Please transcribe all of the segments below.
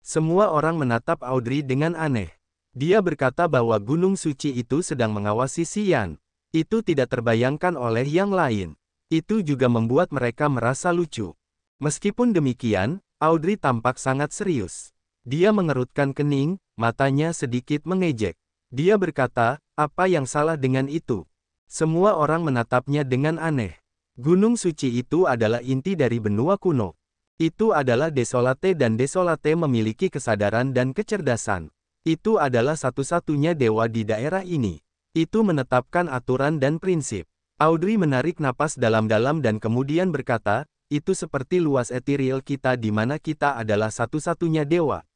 Semua orang menatap Audrey dengan aneh. Dia berkata bahwa gunung suci itu sedang mengawasi Xian. Itu tidak terbayangkan oleh yang lain. Itu juga membuat mereka merasa lucu. Meskipun demikian, Audrey tampak sangat serius. Dia mengerutkan kening, matanya sedikit mengejek. Dia berkata, apa yang salah dengan itu? Semua orang menatapnya dengan aneh. Gunung suci itu adalah inti dari benua kuno. Itu adalah Desolate dan Desolate memiliki kesadaran dan kecerdasan. Itu adalah satu-satunya dewa di daerah ini. Itu menetapkan aturan dan prinsip. Audrey menarik napas dalam-dalam dan kemudian berkata, itu seperti luas ethereal kita di mana kita adalah satu-satunya dewa.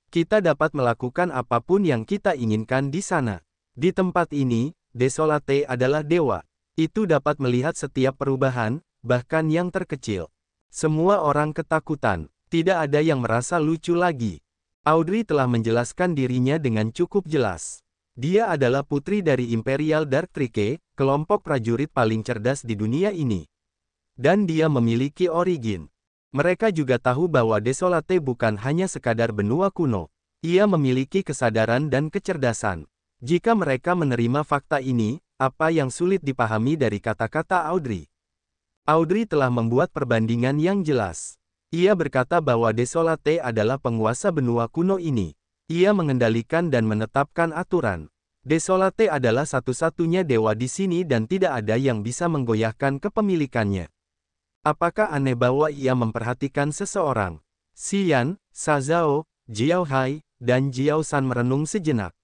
Kita dapat melakukan apapun yang kita inginkan di sana. Di tempat ini, Desolate adalah dewa. Itu dapat melihat setiap perubahan, bahkan yang terkecil. Semua orang ketakutan. Tidak ada yang merasa lucu lagi. Audrey telah menjelaskan dirinya dengan cukup jelas. Dia adalah putri dari Imperial Dark Trike, kelompok prajurit paling cerdas di dunia ini. Dan dia memiliki origin. Mereka juga tahu bahwa Desolate bukan hanya sekadar benua kuno. Ia memiliki kesadaran dan kecerdasan. Jika mereka menerima fakta ini, apa yang sulit dipahami dari kata-kata Audrey? Audrey telah membuat perbandingan yang jelas. Ia berkata bahwa Desolate adalah penguasa benua kuno ini. Ia mengendalikan dan menetapkan aturan. Desolate adalah satu-satunya dewa di sini dan tidak ada yang bisa menggoyahkan kepemilikannya. Apakah aneh bahwa ia memperhatikan seseorang? Xian, Shazao, Jiao Hai, dan Jiao San merenung sejenak.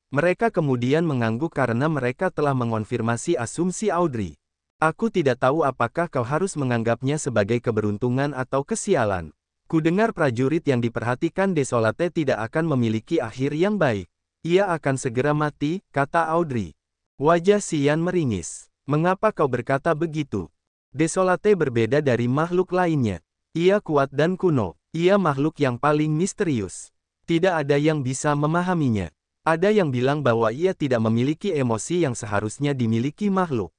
Mereka kemudian mengangguk karena mereka telah mengonfirmasi asumsi Audrey. Aku tidak tahu apakah kau harus menganggapnya sebagai keberuntungan atau kesialan. Kudengar prajurit yang diperhatikan Desolate tidak akan memiliki akhir yang baik. Ia akan segera mati, kata Audrey. Wajah Xian meringis. Mengapa kau berkata begitu? Desolate berbeda dari makhluk lainnya. Ia kuat dan kuno. Ia makhluk yang paling misterius. Tidak ada yang bisa memahaminya. Ada yang bilang bahwa ia tidak memiliki emosi yang seharusnya dimiliki makhluk.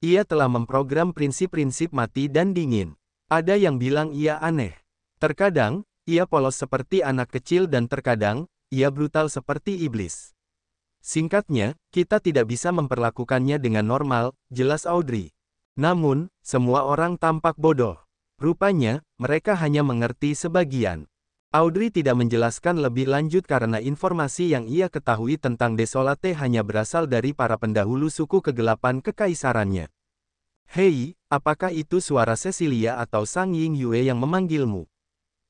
Ia telah memprogram prinsip-prinsip mati dan dingin. Ada yang bilang ia aneh. Terkadang, ia polos seperti anak kecil dan terkadang, ia brutal seperti iblis. Singkatnya, kita tidak bisa memperlakukannya dengan normal, jelas Audrey. Namun, semua orang tampak bodoh. Rupanya, mereka hanya mengerti sebagian. Audrey tidak menjelaskan lebih lanjut karena informasi yang ia ketahui tentang Desolate hanya berasal dari para pendahulu suku kegelapan kekaisarannya. Hei, apakah itu suara Cecilia atau Sang Ying Yue yang memanggilmu?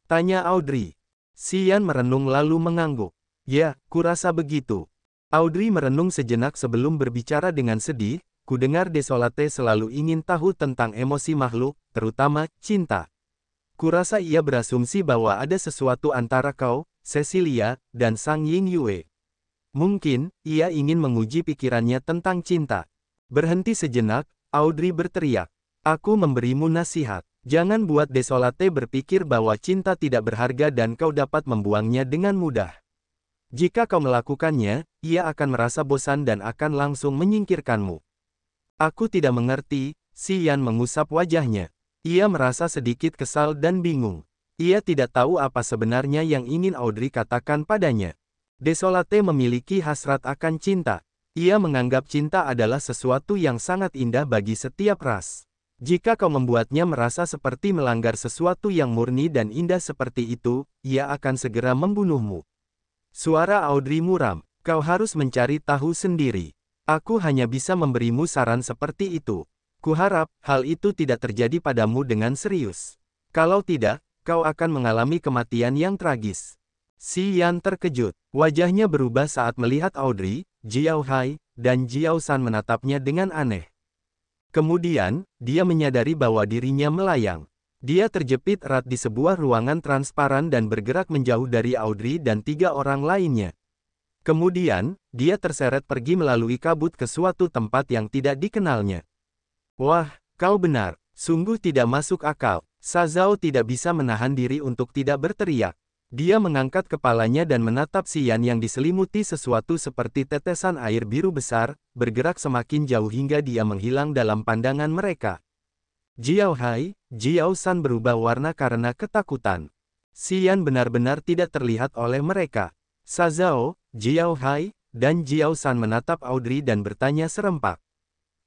Tanya Audrey. Xian merenung lalu mengangguk. Ya, kurasa begitu. Audrey merenung sejenak sebelum berbicara dengan sedih. Kudengar Desolate selalu ingin tahu tentang emosi makhluk, terutama cinta. Kurasa ia berasumsi bahwa ada sesuatu antara kau, Cecilia, dan Sang Ying Yue. Mungkin, ia ingin menguji pikirannya tentang cinta. Berhenti sejenak, Audrey berteriak. Aku memberimu nasihat. Jangan buat Desolate berpikir bahwa cinta tidak berharga dan kau dapat membuangnya dengan mudah. Jika kau melakukannya, ia akan merasa bosan dan akan langsung menyingkirkanmu. Aku tidak mengerti, Xian mengusap wajahnya. Ia merasa sedikit kesal dan bingung. Ia tidak tahu apa sebenarnya yang ingin Audrey katakan padanya. Desolate memiliki hasrat akan cinta. Ia menganggap cinta adalah sesuatu yang sangat indah bagi setiap ras. Jika kau membuatnya merasa seperti melanggar sesuatu yang murni dan indah seperti itu, ia akan segera membunuhmu. Suara Audrey muram. Kau harus mencari tahu sendiri. Aku hanya bisa memberimu saran seperti itu. Kuharap, hal itu tidak terjadi padamu dengan serius. Kalau tidak, kau akan mengalami kematian yang tragis. Xian terkejut. Wajahnya berubah saat melihat Audrey, Jiao Hai, dan Jiao San menatapnya dengan aneh. Kemudian, dia menyadari bahwa dirinya melayang. Dia terjepit erat di sebuah ruangan transparan dan bergerak menjauh dari Audrey dan 3 orang lainnya. Kemudian, dia terseret pergi melalui kabut ke suatu tempat yang tidak dikenalnya. Wah, kau benar. Sungguh tidak masuk akal. Shazao tidak bisa menahan diri untuk tidak berteriak. Dia mengangkat kepalanya dan menatap Xian yang diselimuti sesuatu seperti tetesan air biru besar, bergerak semakin jauh hingga dia menghilang dalam pandangan mereka. Jiao Hai, Jiao San berubah warna karena ketakutan. Xian benar-benar tidak terlihat oleh mereka. Shazao, Jiao Hai, dan Jiao San menatap Audrey dan bertanya serempak.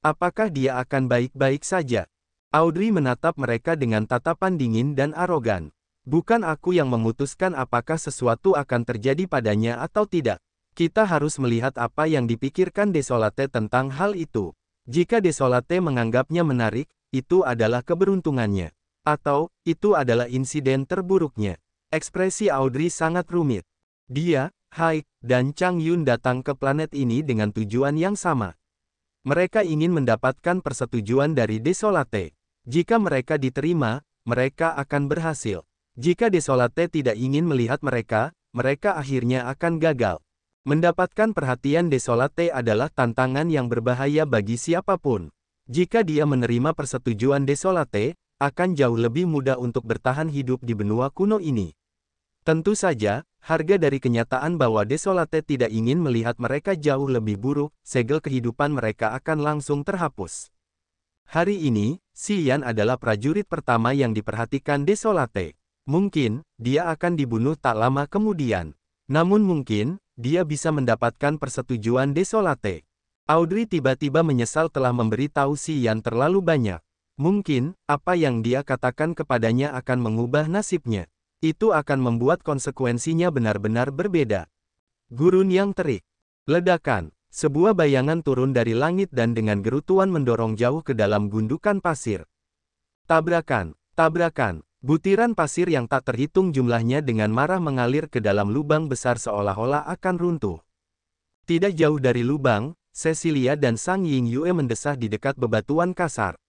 Apakah dia akan baik-baik saja? Audrey menatap mereka dengan tatapan dingin dan arogan. Bukan aku yang memutuskan apakah sesuatu akan terjadi padanya atau tidak. Kita harus melihat apa yang dipikirkan Desolate tentang hal itu. Jika Desolate menganggapnya menarik, itu adalah keberuntungannya. Atau, itu adalah insiden terburuknya. Ekspresi Audrey sangat rumit. Dia, Hai, dan Chang Yun datang ke planet ini dengan tujuan yang sama. Mereka ingin mendapatkan persetujuan dari Desolate. Jika mereka diterima, mereka akan berhasil. Jika Desolate tidak ingin melihat mereka, mereka akhirnya akan gagal. Mendapatkan perhatian Desolate adalah tantangan yang berbahaya bagi siapapun. Jika dia menerima persetujuan Desolate, akan jauh lebih mudah untuk bertahan hidup di benua kuno ini. Tentu saja, harga dari kenyataan bahwa Desolate tidak ingin melihat mereka jauh lebih buruk, segel kehidupan mereka akan langsung terhapus. Hari ini, Xian adalah prajurit pertama yang diperhatikan Desolate. Mungkin, dia akan dibunuh tak lama kemudian. Namun mungkin, dia bisa mendapatkan persetujuan Desolate. Audrey tiba-tiba menyesal telah memberitahu Xian terlalu banyak. Mungkin, apa yang dia katakan kepadanya akan mengubah nasibnya. Itu akan membuat konsekuensinya benar-benar berbeda. Gurun yang terik. Ledakan. Sebuah bayangan turun dari langit dan dengan gerutuan mendorong jauh ke dalam gundukan pasir. Tabrakan. Tabrakan. Butiran pasir yang tak terhitung jumlahnya dengan marah mengalir ke dalam lubang besar seolah-olah akan runtuh. Tidak jauh dari lubang, Cecilia dan Sang Yingyue mendesah di dekat bebatuan kasar.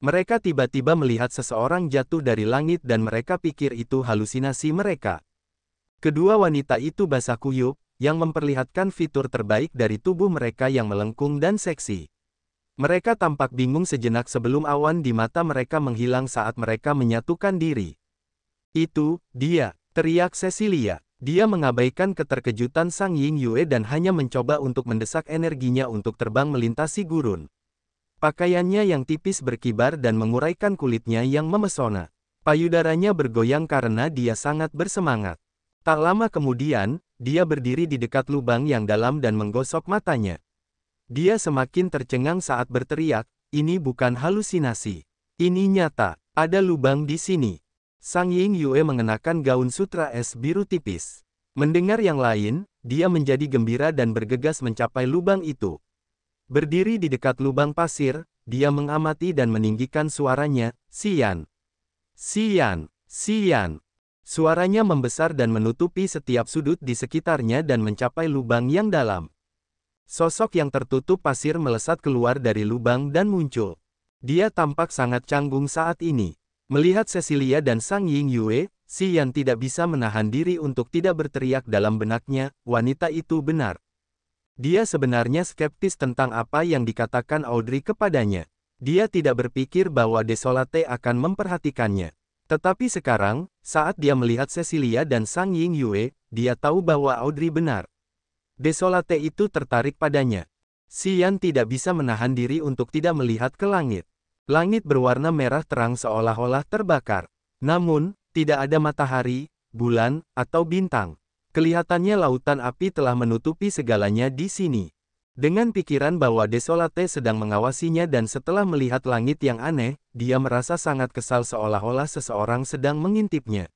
Mereka tiba-tiba melihat seseorang jatuh dari langit dan mereka pikir itu halusinasi mereka. Kedua wanita itu basah kuyup, yang memperlihatkan fitur terbaik dari tubuh mereka yang melengkung dan seksi. Mereka tampak bingung sejenak sebelum awan di mata mereka menghilang saat mereka menyatukan diri. Itu, dia, teriak Cecilia. Dia mengabaikan keterkejutan Sang Yingyue dan hanya mencoba untuk mendesak energinya untuk terbang melintasi gurun. Pakaiannya yang tipis berkibar dan menguraikan kulitnya yang memesona. Payudaranya bergoyang karena dia sangat bersemangat. Tak lama kemudian, dia berdiri di dekat lubang yang dalam dan menggosok matanya. Dia semakin tercengang saat berteriak, ini bukan halusinasi. Ini nyata, ada lubang di sini. Sang Yingyue mengenakan gaun sutra es biru tipis. Mendengar yang lain, dia menjadi gembira dan bergegas mencapai lubang itu. Berdiri di dekat lubang pasir, dia mengamati dan meninggikan suaranya, Xian. Xian, Xian. Suaranya membesar dan menutupi setiap sudut di sekitarnya dan mencapai lubang yang dalam. Sosok yang tertutup pasir melesat keluar dari lubang dan muncul. Dia tampak sangat canggung saat ini. Melihat Cecilia dan Sang Yingyue, Xian tidak bisa menahan diri untuk tidak berteriak dalam benaknya, wanita itu benar. Dia sebenarnya skeptis tentang apa yang dikatakan Audrey kepadanya. Dia tidak berpikir bahwa Desolate akan memperhatikannya. Tetapi sekarang, saat dia melihat Cecilia dan Sang Yingyue, dia tahu bahwa Audrey benar. Desolate itu tertarik padanya. Xian tidak bisa menahan diri untuk tidak melihat ke langit. Langit berwarna merah terang seolah-olah terbakar. Namun, tidak ada matahari, bulan, atau bintang. Kelihatannya lautan api telah menutupi segalanya di sini. Dengan pikiran bahwa Desolate sedang mengawasinya dan setelah melihat langit yang aneh, dia merasa sangat kesal seolah-olah seseorang sedang mengintipnya.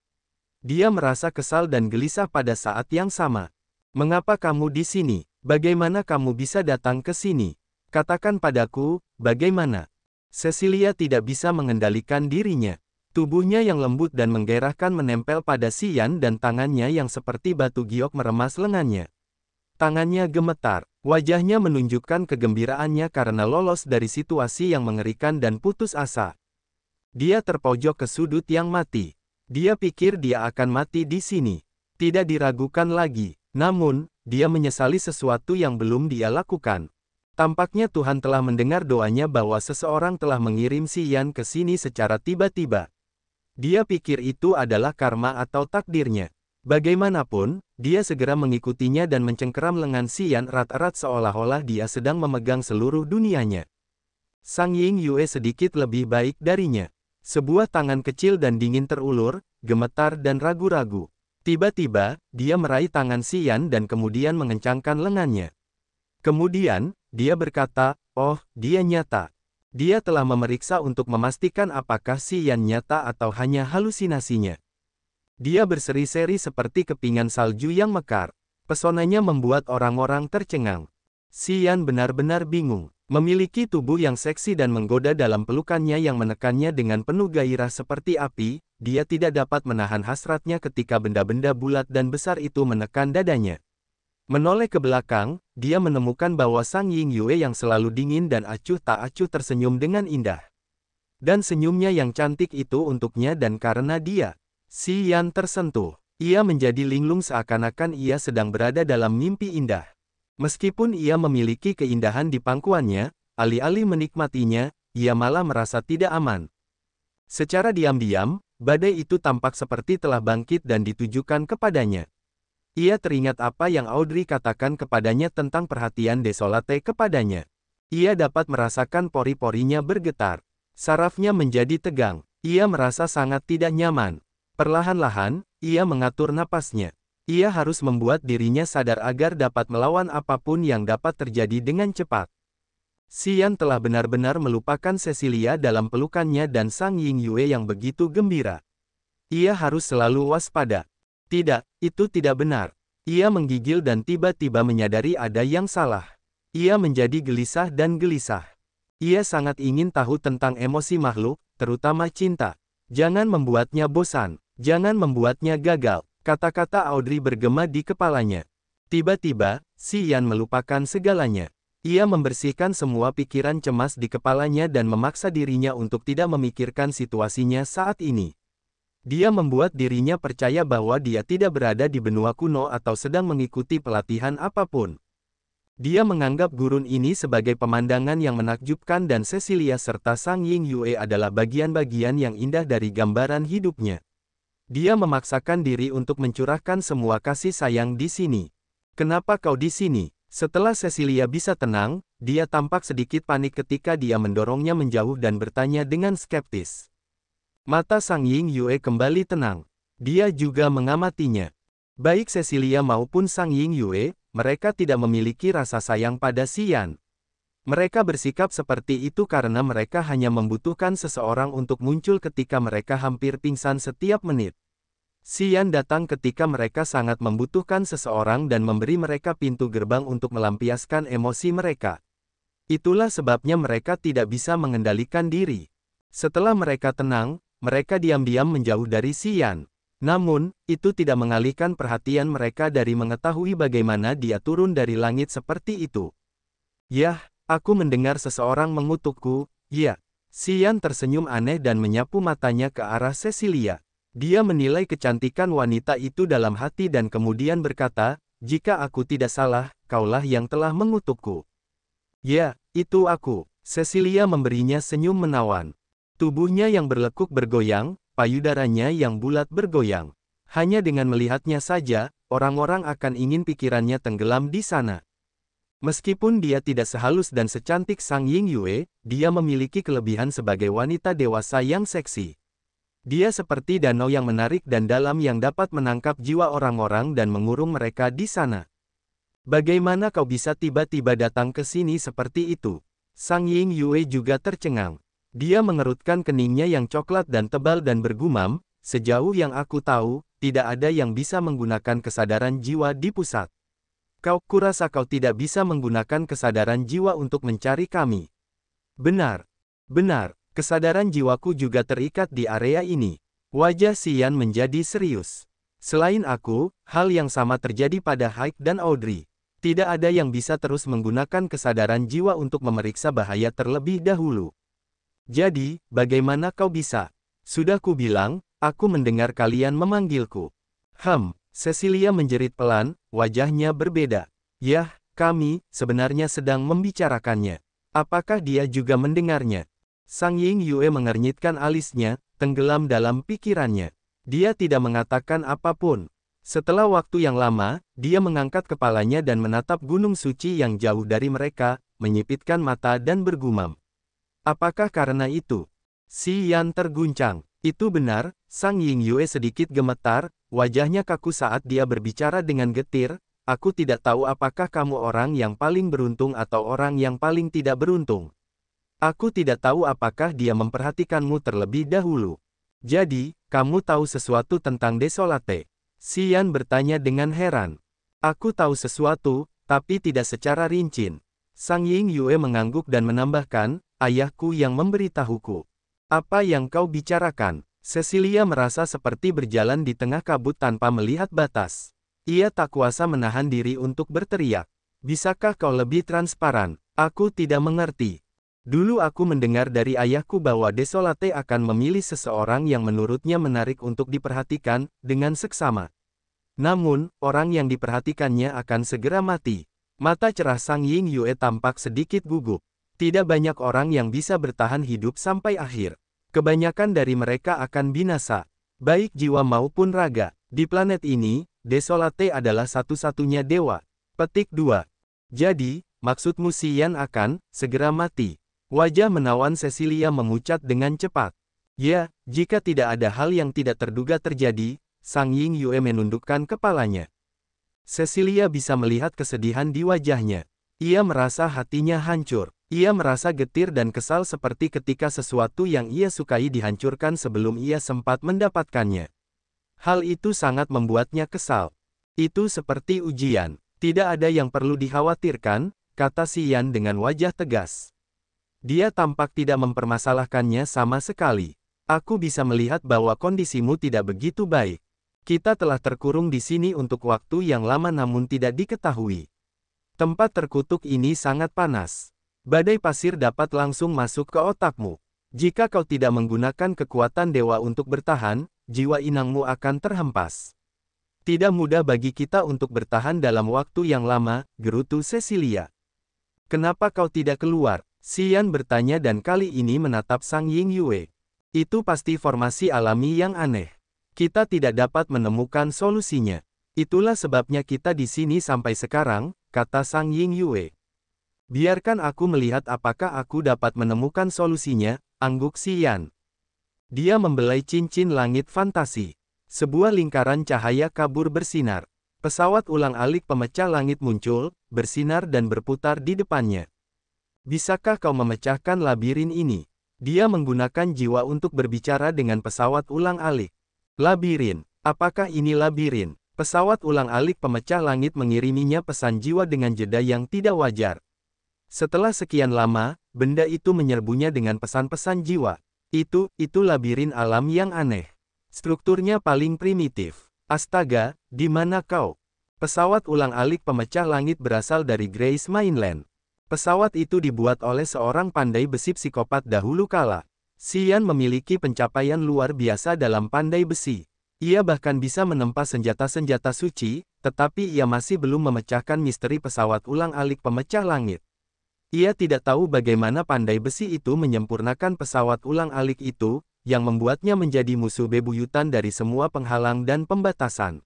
Dia merasa kesal dan gelisah pada saat yang sama. Mengapa kamu di sini? Bagaimana kamu bisa datang ke sini? Katakan padaku, bagaimana? Cecilia tidak bisa mengendalikan dirinya. Tubuhnya yang lembut dan menggairahkan menempel pada Xian dan tangannya yang seperti batu giok meremas lengannya. Tangannya gemetar. Wajahnya menunjukkan kegembiraannya karena lolos dari situasi yang mengerikan dan putus asa. Dia terpojok ke sudut yang mati. Dia pikir dia akan mati di sini. Tidak diragukan lagi. Namun, dia menyesali sesuatu yang belum dia lakukan. Tampaknya Tuhan telah mendengar doanya bahwa seseorang telah mengirim Xian ke sini secara tiba-tiba. Dia pikir itu adalah karma atau takdirnya. Bagaimanapun, dia segera mengikutinya dan mencengkeram lengan Xian erat-erat seolah-olah dia sedang memegang seluruh dunianya. Sang Yingyue sedikit lebih baik darinya. Sebuah tangan kecil dan dingin terulur, gemetar dan ragu-ragu. Tiba-tiba, dia meraih tangan Xian dan kemudian mengencangkan lengannya. Kemudian, dia berkata, "Oh, dia nyata." Dia telah memeriksa untuk memastikan apakah Xian nyata atau hanya halusinasinya. Dia berseri-seri seperti kepingan salju yang mekar. Pesonanya membuat orang-orang tercengang. Xian benar-benar bingung. Memiliki tubuh yang seksi dan menggoda dalam pelukannya yang menekannya dengan penuh gairah seperti api, dia tidak dapat menahan hasratnya ketika benda-benda bulat dan besar itu menekan dadanya. Menoleh ke belakang, dia menemukan bahwa Sang Ying Yue yang selalu dingin dan acuh tak acuh tersenyum dengan indah. Dan senyumnya yang cantik itu untuknya dan karena dia. Xian tersentuh. Ia menjadi linglung seakan-akan ia sedang berada dalam mimpi indah. Meskipun ia memiliki keindahan di pangkuannya, alih-alih menikmatinya, ia malah merasa tidak aman. Secara diam-diam, badai itu tampak seperti telah bangkit dan ditujukan kepadanya. Ia teringat apa yang Audrey katakan kepadanya tentang perhatian Desolate kepadanya. Ia dapat merasakan pori-porinya bergetar. Sarafnya menjadi tegang. Ia merasa sangat tidak nyaman. Perlahan-lahan, ia mengatur napasnya. Ia harus membuat dirinya sadar agar dapat melawan apapun yang dapat terjadi dengan cepat. Xian telah benar-benar melupakan Cecilia dalam pelukannya dan Sang Ying Yue yang begitu gembira. Ia harus selalu waspada. Tidak, itu tidak benar. Ia menggigil dan tiba-tiba menyadari ada yang salah. Ia menjadi gelisah dan gelisah. Ia sangat ingin tahu tentang emosi makhluk, terutama cinta. Jangan membuatnya bosan. Jangan membuatnya gagal. Kata-kata Audrey bergema di kepalanya. Tiba-tiba, Xian melupakan segalanya. Ia membersihkan semua pikiran cemas di kepalanya dan memaksa dirinya untuk tidak memikirkan situasinya saat ini. Dia membuat dirinya percaya bahwa dia tidak berada di benua kuno atau sedang mengikuti pelatihan apapun. Dia menganggap gurun ini sebagai pemandangan yang menakjubkan dan Cecilia serta Sang Ying Yue adalah bagian-bagian yang indah dari gambaran hidupnya. Dia memaksakan diri untuk mencurahkan semua kasih sayang di sini. "Kenapa kau di sini?" Setelah Cecilia bisa tenang, dia tampak sedikit panik ketika dia mendorongnya menjauh dan bertanya dengan skeptis. Mata Sang Ying Yue kembali tenang. Dia juga mengamatinya. Baik Cecilia maupun Sang Ying Yue, mereka tidak memiliki rasa sayang pada Xian. Mereka bersikap seperti itu karena mereka hanya membutuhkan seseorang untuk muncul ketika mereka hampir pingsan setiap menit. Xian datang ketika mereka sangat membutuhkan seseorang dan memberi mereka pintu gerbang untuk melampiaskan emosi mereka. Itulah sebabnya mereka tidak bisa mengendalikan diri. Setelah mereka tenang, mereka diam-diam menjauh dari Xian. Namun, itu tidak mengalihkan perhatian mereka dari mengetahui bagaimana dia turun dari langit seperti itu. "Yah, aku mendengar seseorang mengutukku." "Ya." Xian tersenyum aneh dan menyapu matanya ke arah Cecilia. Dia menilai kecantikan wanita itu dalam hati dan kemudian berkata, "Jika aku tidak salah, kaulah yang telah mengutukku." "Ya, itu aku." Cecilia memberinya senyum menawan. Tubuhnya yang berlekuk bergoyang, payudaranya yang bulat bergoyang. Hanya dengan melihatnya saja, orang-orang akan ingin pikirannya tenggelam di sana. Meskipun dia tidak sehalus dan secantik Sang Ying Yue, dia memiliki kelebihan sebagai wanita dewasa yang seksi. Dia seperti danau yang menarik dan dalam yang dapat menangkap jiwa orang-orang dan mengurung mereka di sana. "Bagaimana kau bisa tiba-tiba datang ke sini seperti itu?" Sang Ying Yue juga tercengang. Dia mengerutkan keningnya yang coklat dan tebal dan bergumam, "Sejauh yang aku tahu, tidak ada yang bisa menggunakan kesadaran jiwa di pusat. Kurasa kau tidak bisa menggunakan kesadaran jiwa untuk mencari kami." "Benar. Benar. Kesadaran jiwaku juga terikat di area ini." Wajah Xian menjadi serius. "Selain aku, hal yang sama terjadi pada Haik dan Audrey. Tidak ada yang bisa terus menggunakan kesadaran jiwa untuk memeriksa bahaya terlebih dahulu. Jadi, bagaimana kau bisa?" "Sudah kubilang, aku mendengar kalian memanggilku." Cecilia menjerit pelan, wajahnya berbeda. "Yah, kami sebenarnya sedang membicarakannya. Apakah dia juga mendengarnya?" Sang Ying Yue mengernyitkan alisnya, tenggelam dalam pikirannya. Dia tidak mengatakan apapun. Setelah waktu yang lama, dia mengangkat kepalanya dan menatap gunung suci yang jauh dari mereka, menyipitkan mata dan bergumam. "Apakah karena itu?" Xian terguncang. "Itu benar, Sang Ying Yue sedikit gemetar, wajahnya kaku saat dia berbicara dengan getir, aku tidak tahu apakah kamu orang yang paling beruntung atau orang yang paling tidak beruntung. Aku tidak tahu apakah dia memperhatikanmu terlebih dahulu. Jadi, kamu tahu sesuatu tentang Desolate? Xian bertanya dengan heran. Aku tahu sesuatu, tapi tidak secara rinci. Sang Ying Yue mengangguk dan menambahkan, ayahku yang memberitahuku. Apa yang kau bicarakan? Cecilia merasa seperti berjalan di tengah kabut tanpa melihat batas. Ia tak kuasa menahan diri untuk berteriak. Bisakah kau lebih transparan? Aku tidak mengerti. Dulu aku mendengar dari ayahku bahwa Desolate akan memilih seseorang yang menurutnya menarik untuk diperhatikan, dengan seksama. Namun, orang yang diperhatikannya akan segera mati. Mata cerah Sang Ying Yue tampak sedikit gugup. Tidak banyak orang yang bisa bertahan hidup sampai akhir. Kebanyakan dari mereka akan binasa, baik jiwa maupun raga. Di planet ini, Desolate adalah satu-satunya dewa. Petik 2. Jadi, maksudmu Xian akan segera mati? Wajah menawan Cecilia memucat dengan cepat. Ya, jika tidak ada hal yang tidak terduga terjadi, Sang Ying Yue menundukkan kepalanya. Cecilia bisa melihat kesedihan di wajahnya. Ia merasa hatinya hancur. Ia merasa getir dan kesal seperti ketika sesuatu yang ia sukai dihancurkan sebelum ia sempat mendapatkannya. Hal itu sangat membuatnya kesal. Itu seperti ujian. Tidak ada yang perlu dikhawatirkan, kata Xian dengan wajah tegas. Dia tampak tidak mempermasalahkannya sama sekali. Aku bisa melihat bahwa kondisimu tidak begitu baik. Kita telah terkurung di sini untuk waktu yang lama namun tidak diketahui. Tempat terkutuk ini sangat panas. Badai pasir dapat langsung masuk ke otakmu. Jika kau tidak menggunakan kekuatan dewa untuk bertahan, jiwa inangmu akan terhempas. Tidak mudah bagi kita untuk bertahan dalam waktu yang lama, gerutu Cecilia. Kenapa kau tidak keluar? Xian bertanya dan kali ini menatap Sang Ying Yue. Itu pasti formasi alami yang aneh. Kita tidak dapat menemukan solusinya. Itulah sebabnya kita di sini sampai sekarang, kata Sang Ying Yue. Biarkan aku melihat apakah aku dapat menemukan solusinya, angguk Xian. Dia membelai cincin langit fantasi. Sebuah lingkaran cahaya kabur bersinar. Pesawat ulang-alik pemecah langit muncul, bersinar dan berputar di depannya. Bisakah kau memecahkan labirin ini? Dia menggunakan jiwa untuk berbicara dengan pesawat ulang-alik. Labirin, apakah ini labirin? Pesawat ulang-alik pemecah langit mengiriminya pesan jiwa dengan jeda yang tidak wajar. Setelah sekian lama, benda itu menyerbunya dengan pesan-pesan jiwa. Itu labirin alam yang aneh. Strukturnya paling primitif. Astaga, di mana kau? Pesawat ulang-alik pemecah langit berasal dari Grace Mainland. Pesawat itu dibuat oleh seorang pandai besi psikopat dahulu kala. Xian memiliki pencapaian luar biasa dalam pandai besi. Ia bahkan bisa menempa senjata-senjata suci, tetapi ia masih belum memecahkan misteri pesawat ulang-alik pemecah langit. Ia tidak tahu bagaimana pandai besi itu menyempurnakan pesawat ulang-alik itu, yang membuatnya menjadi musuh bebuyutan dari semua penghalang dan pembatasan.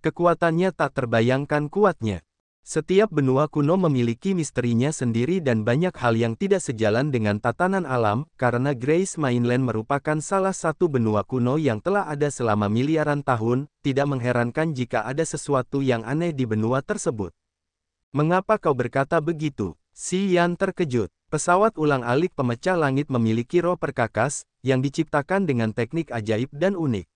Kekuatannya tak terbayangkan kuatnya. Setiap benua kuno memiliki misterinya sendiri dan banyak hal yang tidak sejalan dengan tatanan alam, karena Grace Mainland merupakan salah satu benua kuno yang telah ada selama miliaran tahun, tidak mengherankan jika ada sesuatu yang aneh di benua tersebut. Mengapa kau berkata begitu? Xian terkejut. Pesawat ulang-alik pemecah langit memiliki roh perkakas, yang diciptakan dengan teknik ajaib dan unik.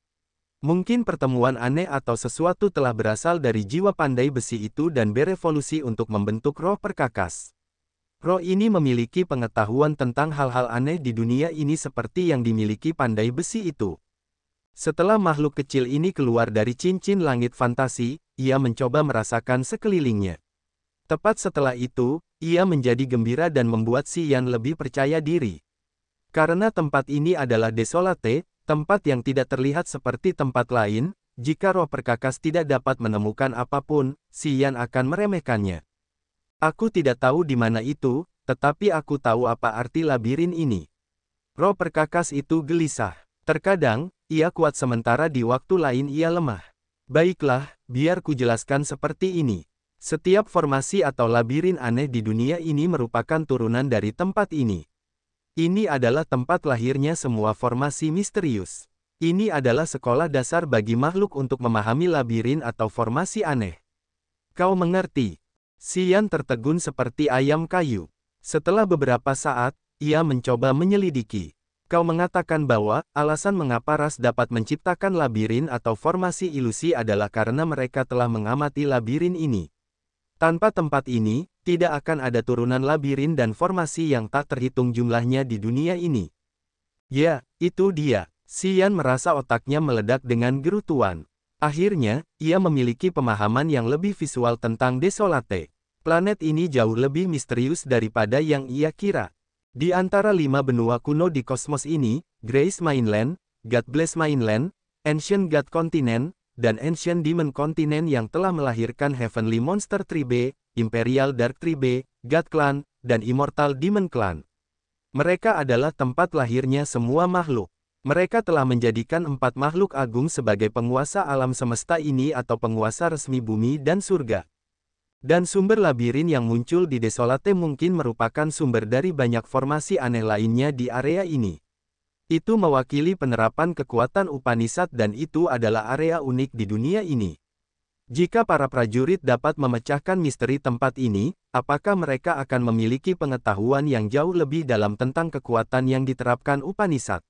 Mungkin pertemuan aneh atau sesuatu telah berasal dari jiwa pandai besi itu dan berevolusi untuk membentuk roh perkakas. Roh ini memiliki pengetahuan tentang hal-hal aneh di dunia ini seperti yang dimiliki pandai besi itu. Setelah makhluk kecil ini keluar dari cincin langit fantasi, ia mencoba merasakan sekelilingnya. Tepat setelah itu, ia menjadi gembira dan membuat Xian lebih percaya diri. Karena tempat ini adalah Desolate, tempat yang tidak terlihat seperti tempat lain, jika roh perkakas tidak dapat menemukan apapun, Xian akan meremehkannya. Aku tidak tahu di mana itu, tetapi aku tahu apa arti labirin ini. Roh perkakas itu gelisah. Terkadang, ia kuat sementara di waktu lain ia lemah. Baiklah, biar ku jelaskan seperti ini. Setiap formasi atau labirin aneh di dunia ini merupakan turunan dari tempat ini. Ini adalah tempat lahirnya semua formasi misterius. Ini adalah sekolah dasar bagi makhluk untuk memahami labirin atau formasi aneh. Kau mengerti? Xian tertegun seperti ayam kayu. Setelah beberapa saat, ia mencoba menyelidiki. Kau mengatakan bahwa alasan mengapa ras dapat menciptakan labirin atau formasi ilusi adalah karena mereka telah mengamati labirin ini. Tanpa tempat ini, tidak akan ada turunan labirin dan formasi yang tak terhitung jumlahnya di dunia ini. Ya, itu dia. Xian merasa otaknya meledak dengan gerutuan. Akhirnya, ia memiliki pemahaman yang lebih visual tentang Desolate. Planet ini jauh lebih misterius daripada yang ia kira. Di antara 5 benua kuno di kosmos ini, Grace Mainland, Godbless Mainland, Ancient God Continent, dan Ancient Demon Continent yang telah melahirkan Heavenly Monster Tribe, Imperial Dark Tribe, God Clan, dan Immortal Demon Clan. Mereka adalah tempat lahirnya semua makhluk. Mereka telah menjadikan 4 makhluk agung sebagai penguasa alam semesta ini atau penguasa resmi bumi dan surga. Dan sumber labirin yang muncul di Desolate mungkin merupakan sumber dari banyak formasi aneh lainnya di area ini. Itu mewakili penerapan kekuatan Upanishad dan itu adalah area unik di dunia ini. Jika para prajurit dapat memecahkan misteri tempat ini, apakah mereka akan memiliki pengetahuan yang jauh lebih dalam tentang kekuatan yang diterapkan Upanishad?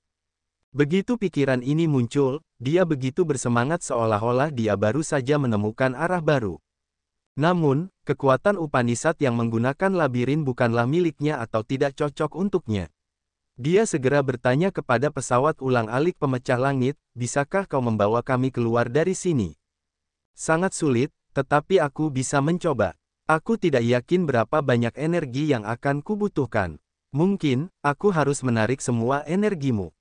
Begitu pikiran ini muncul, dia begitu bersemangat seolah-olah dia baru saja menemukan arah baru. Namun, kekuatan Upanishad yang menggunakan labirin bukanlah miliknya atau tidak cocok untuknya. Dia segera bertanya kepada pesawat ulang-alik pemecah langit, bisakah kau membawa kami keluar dari sini? Sangat sulit, tetapi aku bisa mencoba. Aku tidak yakin berapa banyak energi yang akan kubutuhkan. Mungkin, aku harus menarik semua energimu.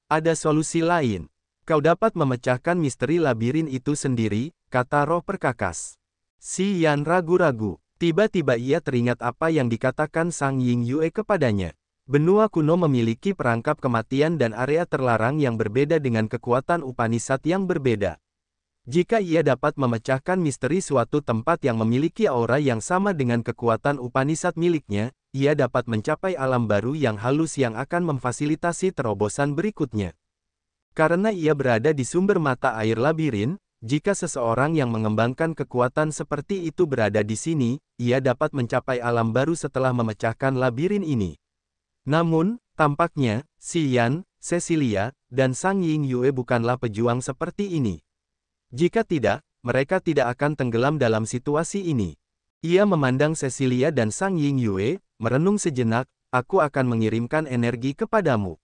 Ada solusi lain. Kau dapat memecahkan misteri labirin itu sendiri, kata roh perkakas. Xian ragu-ragu. Tiba-tiba ia teringat apa yang dikatakan Sang Ying Yue kepadanya. Benua kuno memiliki perangkap kematian dan area terlarang yang berbeda dengan kekuatan Upanishad yang berbeda. Jika ia dapat memecahkan misteri suatu tempat yang memiliki aura yang sama dengan kekuatan Upanishad miliknya, ia dapat mencapai alam baru yang halus yang akan memfasilitasi terobosan berikutnya. Karena ia berada di sumber mata air labirin, jika seseorang yang mengembangkan kekuatan seperti itu berada di sini, ia dapat mencapai alam baru setelah memecahkan labirin ini. Namun, tampaknya, Xian, Cecilia, dan Sang Ying Yue bukanlah pejuang seperti ini. Jika tidak, mereka tidak akan tenggelam dalam situasi ini. Ia memandang Cecilia dan Sang Ying Yue, merenung sejenak, aku akan mengirimkan energi kepadamu.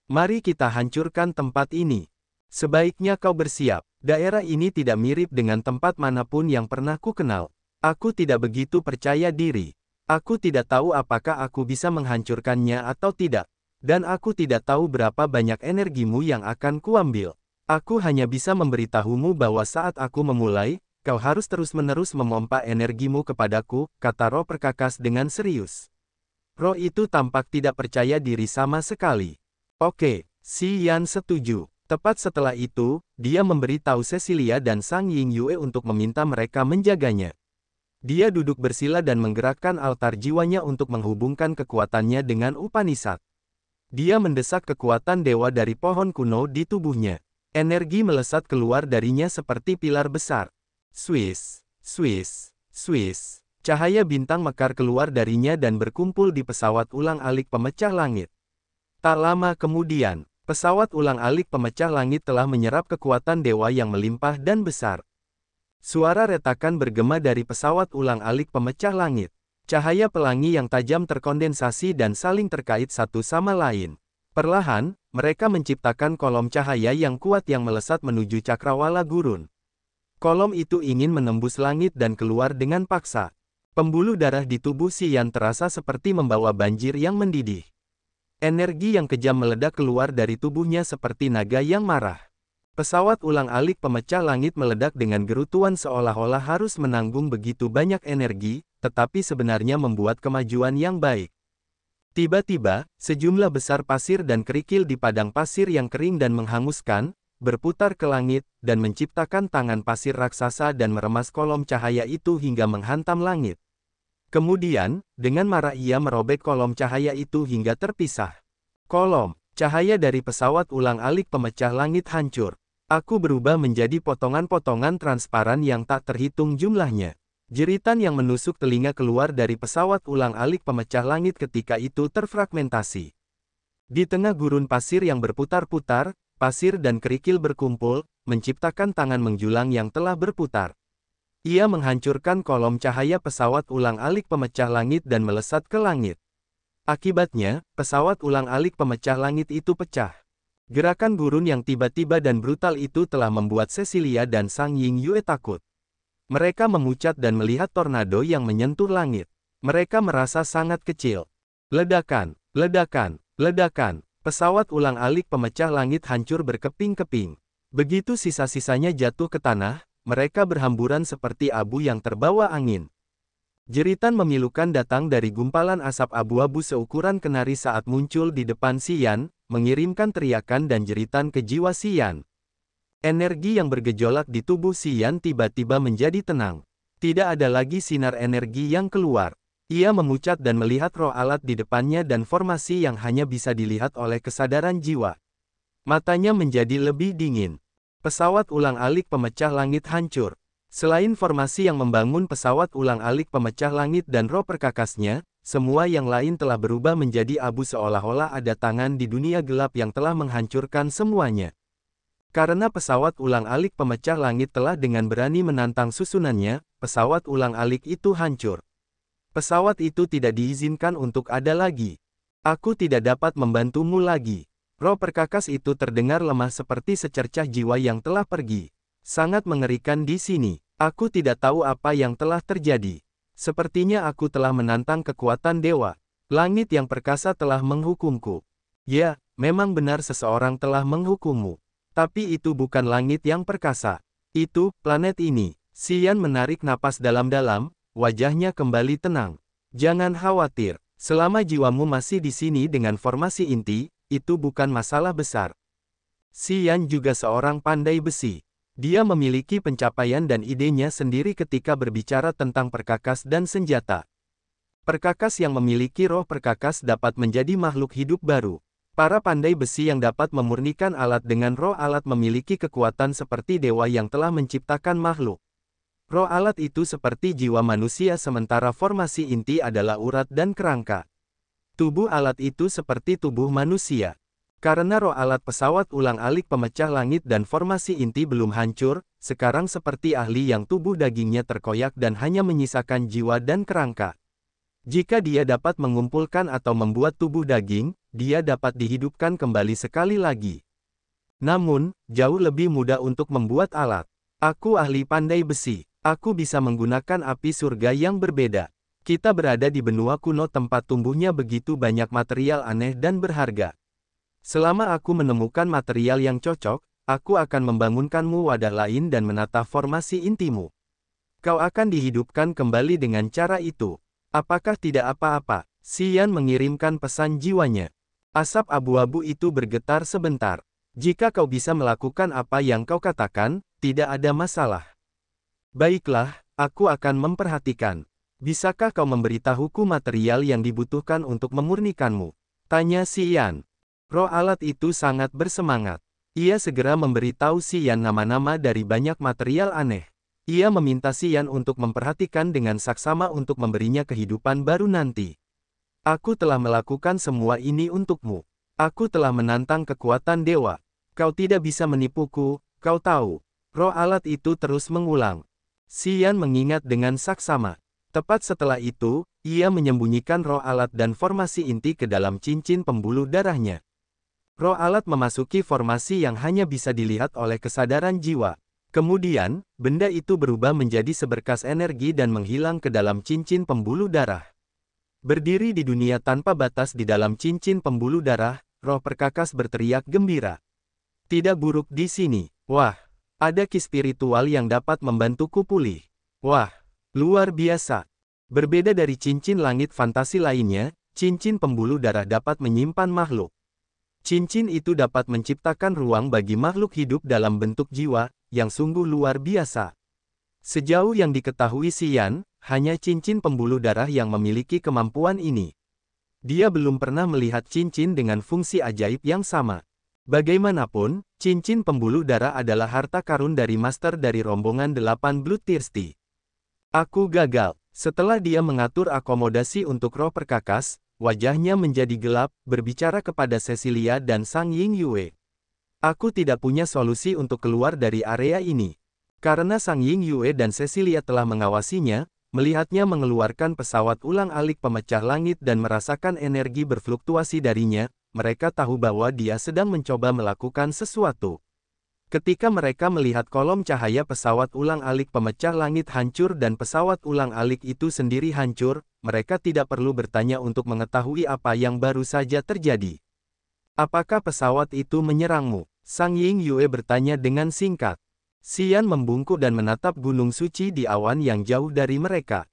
Mari kita hancurkan tempat ini. Sebaiknya kau bersiap, daerah ini tidak mirip dengan tempat manapun yang pernah ku kenal. Aku tidak begitu percaya diri. Aku tidak tahu apakah aku bisa menghancurkannya atau tidak. Dan aku tidak tahu berapa banyak energimu yang akan kuambil. Aku hanya bisa memberitahumu bahwa saat aku memulai, kau harus terus-menerus memompa energimu kepadaku, kata roh perkakas dengan serius. Roh itu tampak tidak percaya diri sama sekali. Oke, Xian setuju. Tepat setelah itu, dia memberitahu Cecilia dan Sang Ying Yue untuk meminta mereka menjaganya. Dia duduk bersila dan menggerakkan altar jiwanya untuk menghubungkan kekuatannya dengan Upanishad. Dia mendesak kekuatan dewa dari pohon kuno di tubuhnya. Energi melesat keluar darinya seperti pilar besar. Swish, swish, swish. Cahaya bintang mekar keluar darinya dan berkumpul di pesawat ulang-alik pemecah langit. Tak lama kemudian, pesawat ulang-alik pemecah langit telah menyerap kekuatan dewa yang melimpah dan besar. Suara retakan bergema dari pesawat ulang-alik pemecah langit. Cahaya pelangi yang tajam terkondensasi dan saling terkait satu sama lain. Perlahan, mereka menciptakan kolom cahaya yang kuat yang melesat menuju cakrawala gurun. Kolom itu ingin menembus langit dan keluar dengan paksa. Pembuluh darah di tubuh Xian terasa seperti membawa banjir yang mendidih. Energi yang kejam meledak keluar dari tubuhnya seperti naga yang marah. Pesawat ulang-alik pemecah langit meledak dengan gerutuan seolah-olah harus menanggung begitu banyak energi, tetapi sebenarnya membuat kemajuan yang baik. Tiba-tiba, sejumlah besar pasir dan kerikil di padang pasir yang kering dan menghanguskan, berputar ke langit, dan menciptakan tangan pasir raksasa dan meremas kolom cahaya itu hingga menghantam langit. Kemudian, dengan marah ia merobek kolom cahaya itu hingga terpisah. Kolom Cahaya dari pesawat ulang-alik pemecah langit hancur. Aku berubah menjadi potongan-potongan transparan yang tak terhitung jumlahnya. Jeritan yang menusuk telinga keluar dari pesawat ulang-alik pemecah langit ketika itu terfragmentasi. Di tengah gurun pasir yang berputar-putar, pasir dan kerikil berkumpul, menciptakan tangan menjulang yang telah berputar. Ia menghancurkan kolom cahaya pesawat ulang-alik pemecah langit dan melesat ke langit. Akibatnya, pesawat ulang-alik pemecah langit itu pecah. Gerakan gurun yang tiba-tiba dan brutal itu telah membuat Cecilia dan Sang Ying Yue takut. Mereka memucat dan melihat tornado yang menyentuh langit. Mereka merasa sangat kecil. Ledakan, ledakan, ledakan. Pesawat ulang-alik pemecah langit hancur berkeping-keping. Begitu sisa-sisanya jatuh ke tanah, mereka berhamburan seperti abu yang terbawa angin. Jeritan memilukan datang dari gumpalan asap abu-abu seukuran kenari saat muncul di depan Xian, mengirimkan teriakan dan jeritan ke jiwa Xian. Energi yang bergejolak di tubuh Xian tiba-tiba menjadi tenang. Tidak ada lagi sinar energi yang keluar. Ia memucat dan melihat roh alat di depannya dan formasi yang hanya bisa dilihat oleh kesadaran jiwa. Matanya menjadi lebih dingin. Pesawat ulang-alik pemecah langit hancur. Selain formasi yang membangun pesawat ulang-alik pemecah langit dan roh perkakasnya, semua yang lain telah berubah menjadi abu seolah-olah ada tangan di dunia gelap yang telah menghancurkan semuanya. Karena pesawat ulang-alik pemecah langit telah dengan berani menantang susunannya, pesawat ulang-alik itu hancur. Pesawat itu tidak diizinkan untuk ada lagi. Aku tidak dapat membantumu lagi. Roh perkakas itu terdengar lemah seperti secercah jiwa yang telah pergi. Sangat mengerikan di sini. Aku tidak tahu apa yang telah terjadi. Sepertinya aku telah menantang kekuatan dewa. Langit yang perkasa telah menghukumku. Ya, memang benar seseorang telah menghukummu. Tapi itu bukan langit yang perkasa. Itu, planet ini. Xian menarik napas dalam-dalam, wajahnya kembali tenang. Jangan khawatir, selama jiwamu masih di sini dengan formasi inti, itu bukan masalah besar. Xian juga seorang pandai besi. Dia memiliki pencapaian dan idenya sendiri ketika berbicara tentang perkakas dan senjata. Perkakas yang memiliki roh perkakas dapat menjadi makhluk hidup baru. Para pandai besi yang dapat memurnikan alat dengan roh alat memiliki kekuatan seperti dewa yang telah menciptakan makhluk. Roh alat itu seperti jiwa manusia sementara formasi inti adalah urat dan kerangka. Tubuh alat itu seperti tubuh manusia. Karena roh alat pesawat ulang-alik pemecah langit dan formasi inti belum hancur, sekarang seperti ahli yang tubuh dagingnya terkoyak dan hanya menyisakan jiwa dan kerangka. Jika dia dapat mengumpulkan atau membuat tubuh daging, dia dapat dihidupkan kembali sekali lagi. Namun, jauh lebih mudah untuk membuat alat. Aku ahli pandai besi. Aku bisa menggunakan api surga yang berbeda. Kita berada di benua kuno tempat tumbuhnya begitu banyak material aneh dan berharga. Selama aku menemukan material yang cocok, aku akan membangunkanmu wadah lain dan menata formasi intimu. Kau akan dihidupkan kembali dengan cara itu. Apakah tidak apa-apa? Xian mengirimkan pesan jiwanya. Asap abu-abu itu bergetar sebentar. Jika kau bisa melakukan apa yang kau katakan, tidak ada masalah. Baiklah, aku akan memperhatikan. Bisakah kau memberitahuku material yang dibutuhkan untuk memurnikanmu? Tanya Xian. Roh alat itu sangat bersemangat. Ia segera memberitahu Xian nama-nama dari banyak material aneh. Ia meminta Xian untuk memperhatikan dengan saksama untuk memberinya kehidupan baru nanti. Aku telah melakukan semua ini untukmu. Aku telah menantang kekuatan dewa. Kau tidak bisa menipuku, kau tahu. Roh alat itu terus mengulang. Xian mengingat dengan saksama. Tepat setelah itu, ia menyembunyikan roh alat dan formasi inti ke dalam cincin pembuluh darahnya. Roh alat memasuki formasi yang hanya bisa dilihat oleh kesadaran jiwa. Kemudian, benda itu berubah menjadi seberkas energi dan menghilang ke dalam cincin pembuluh darah. Berdiri di dunia tanpa batas di dalam cincin pembuluh darah, roh perkakas berteriak gembira. Tidak buruk di sini. Wah, ada ki spiritual yang dapat membantuku pulih. Wah, luar biasa. Berbeda dari cincin langit fantasi lainnya, cincin pembuluh darah dapat menyimpan makhluk. Cincin itu dapat menciptakan ruang bagi makhluk hidup dalam bentuk jiwa, yang sungguh luar biasa. Sejauh yang diketahui Xian, hanya cincin pembuluh darah yang memiliki kemampuan ini. Dia belum pernah melihat cincin dengan fungsi ajaib yang sama. Bagaimanapun, cincin pembuluh darah adalah harta karun dari master dari rombongan 8 Bloodthirsty. Aku gagal. Setelah dia mengatur akomodasi untuk roh perkakas, wajahnya menjadi gelap, berbicara kepada Cecilia dan Sang Ying Yue. Aku tidak punya solusi untuk keluar dari area ini. Karena Sang Ying Yue dan Cecilia telah mengawasinya, melihatnya mengeluarkan pesawat ulang-alik pemecah langit dan merasakan energi berfluktuasi darinya, mereka tahu bahwa dia sedang mencoba melakukan sesuatu. Ketika mereka melihat kolom cahaya pesawat ulang-alik pemecah langit hancur dan pesawat ulang-alik itu sendiri hancur, mereka tidak perlu bertanya untuk mengetahui apa yang baru saja terjadi. Apakah pesawat itu menyerangmu? Sang Ying Yue bertanya dengan singkat. Xian membungkuk dan menatap gunung suci di awan yang jauh dari mereka.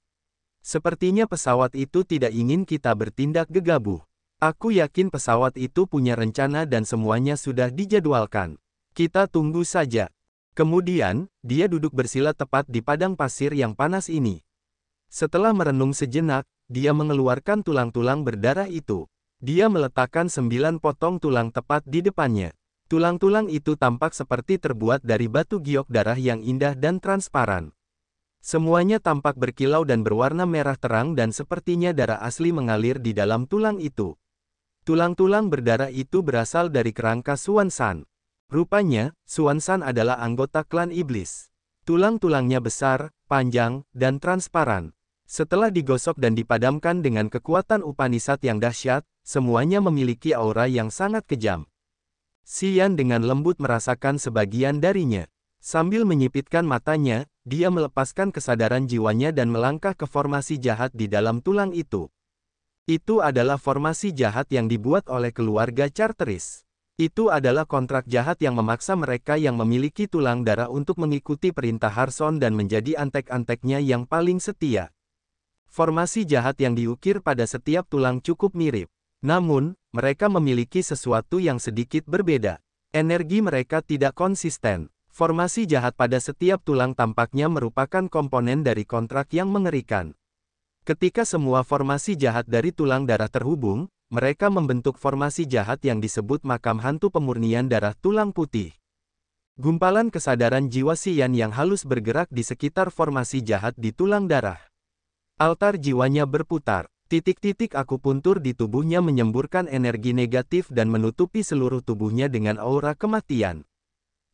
Sepertinya pesawat itu tidak ingin kita bertindak gegabah. Aku yakin pesawat itu punya rencana dan semuanya sudah dijadwalkan. Kita tunggu saja. Kemudian, dia duduk bersila tepat di padang pasir yang panas ini. Setelah merenung sejenak, dia mengeluarkan tulang-tulang berdarah itu. Dia meletakkan 9 potong tulang tepat di depannya. Tulang-tulang itu tampak seperti terbuat dari batu giok darah yang indah dan transparan. Semuanya tampak berkilau dan berwarna merah terang dan sepertinya darah asli mengalir di dalam tulang itu. Tulang-tulang berdarah itu berasal dari kerangka Xuanzan. Rupanya, Xuanzan adalah anggota klan iblis. Tulang-tulangnya besar, panjang, dan transparan. Setelah digosok dan dipadamkan dengan kekuatan Upanishad yang dahsyat, semuanya memiliki aura yang sangat kejam. Xian dengan lembut merasakan sebagian darinya. Sambil menyipitkan matanya, dia melepaskan kesadaran jiwanya dan melangkah ke formasi jahat di dalam tulang itu. Itu adalah formasi jahat yang dibuat oleh keluarga Charteris. Itu adalah kontrak jahat yang memaksa mereka yang memiliki tulang darah untuk mengikuti perintah Harson dan menjadi antek-anteknya yang paling setia. Formasi jahat yang diukir pada setiap tulang cukup mirip. Namun, mereka memiliki sesuatu yang sedikit berbeda. Energi mereka tidak konsisten. Formasi jahat pada setiap tulang tampaknya merupakan komponen dari kontrak yang mengerikan. Ketika semua formasi jahat dari tulang darah terhubung, mereka membentuk formasi jahat yang disebut makam hantu pemurnian darah tulang putih. Gumpalan kesadaran jiwa Xian yang halus bergerak di sekitar formasi jahat di tulang darah. Altar jiwanya berputar. Titik-titik akupuntur di tubuhnya menyemburkan energi negatif dan menutupi seluruh tubuhnya dengan aura kematian.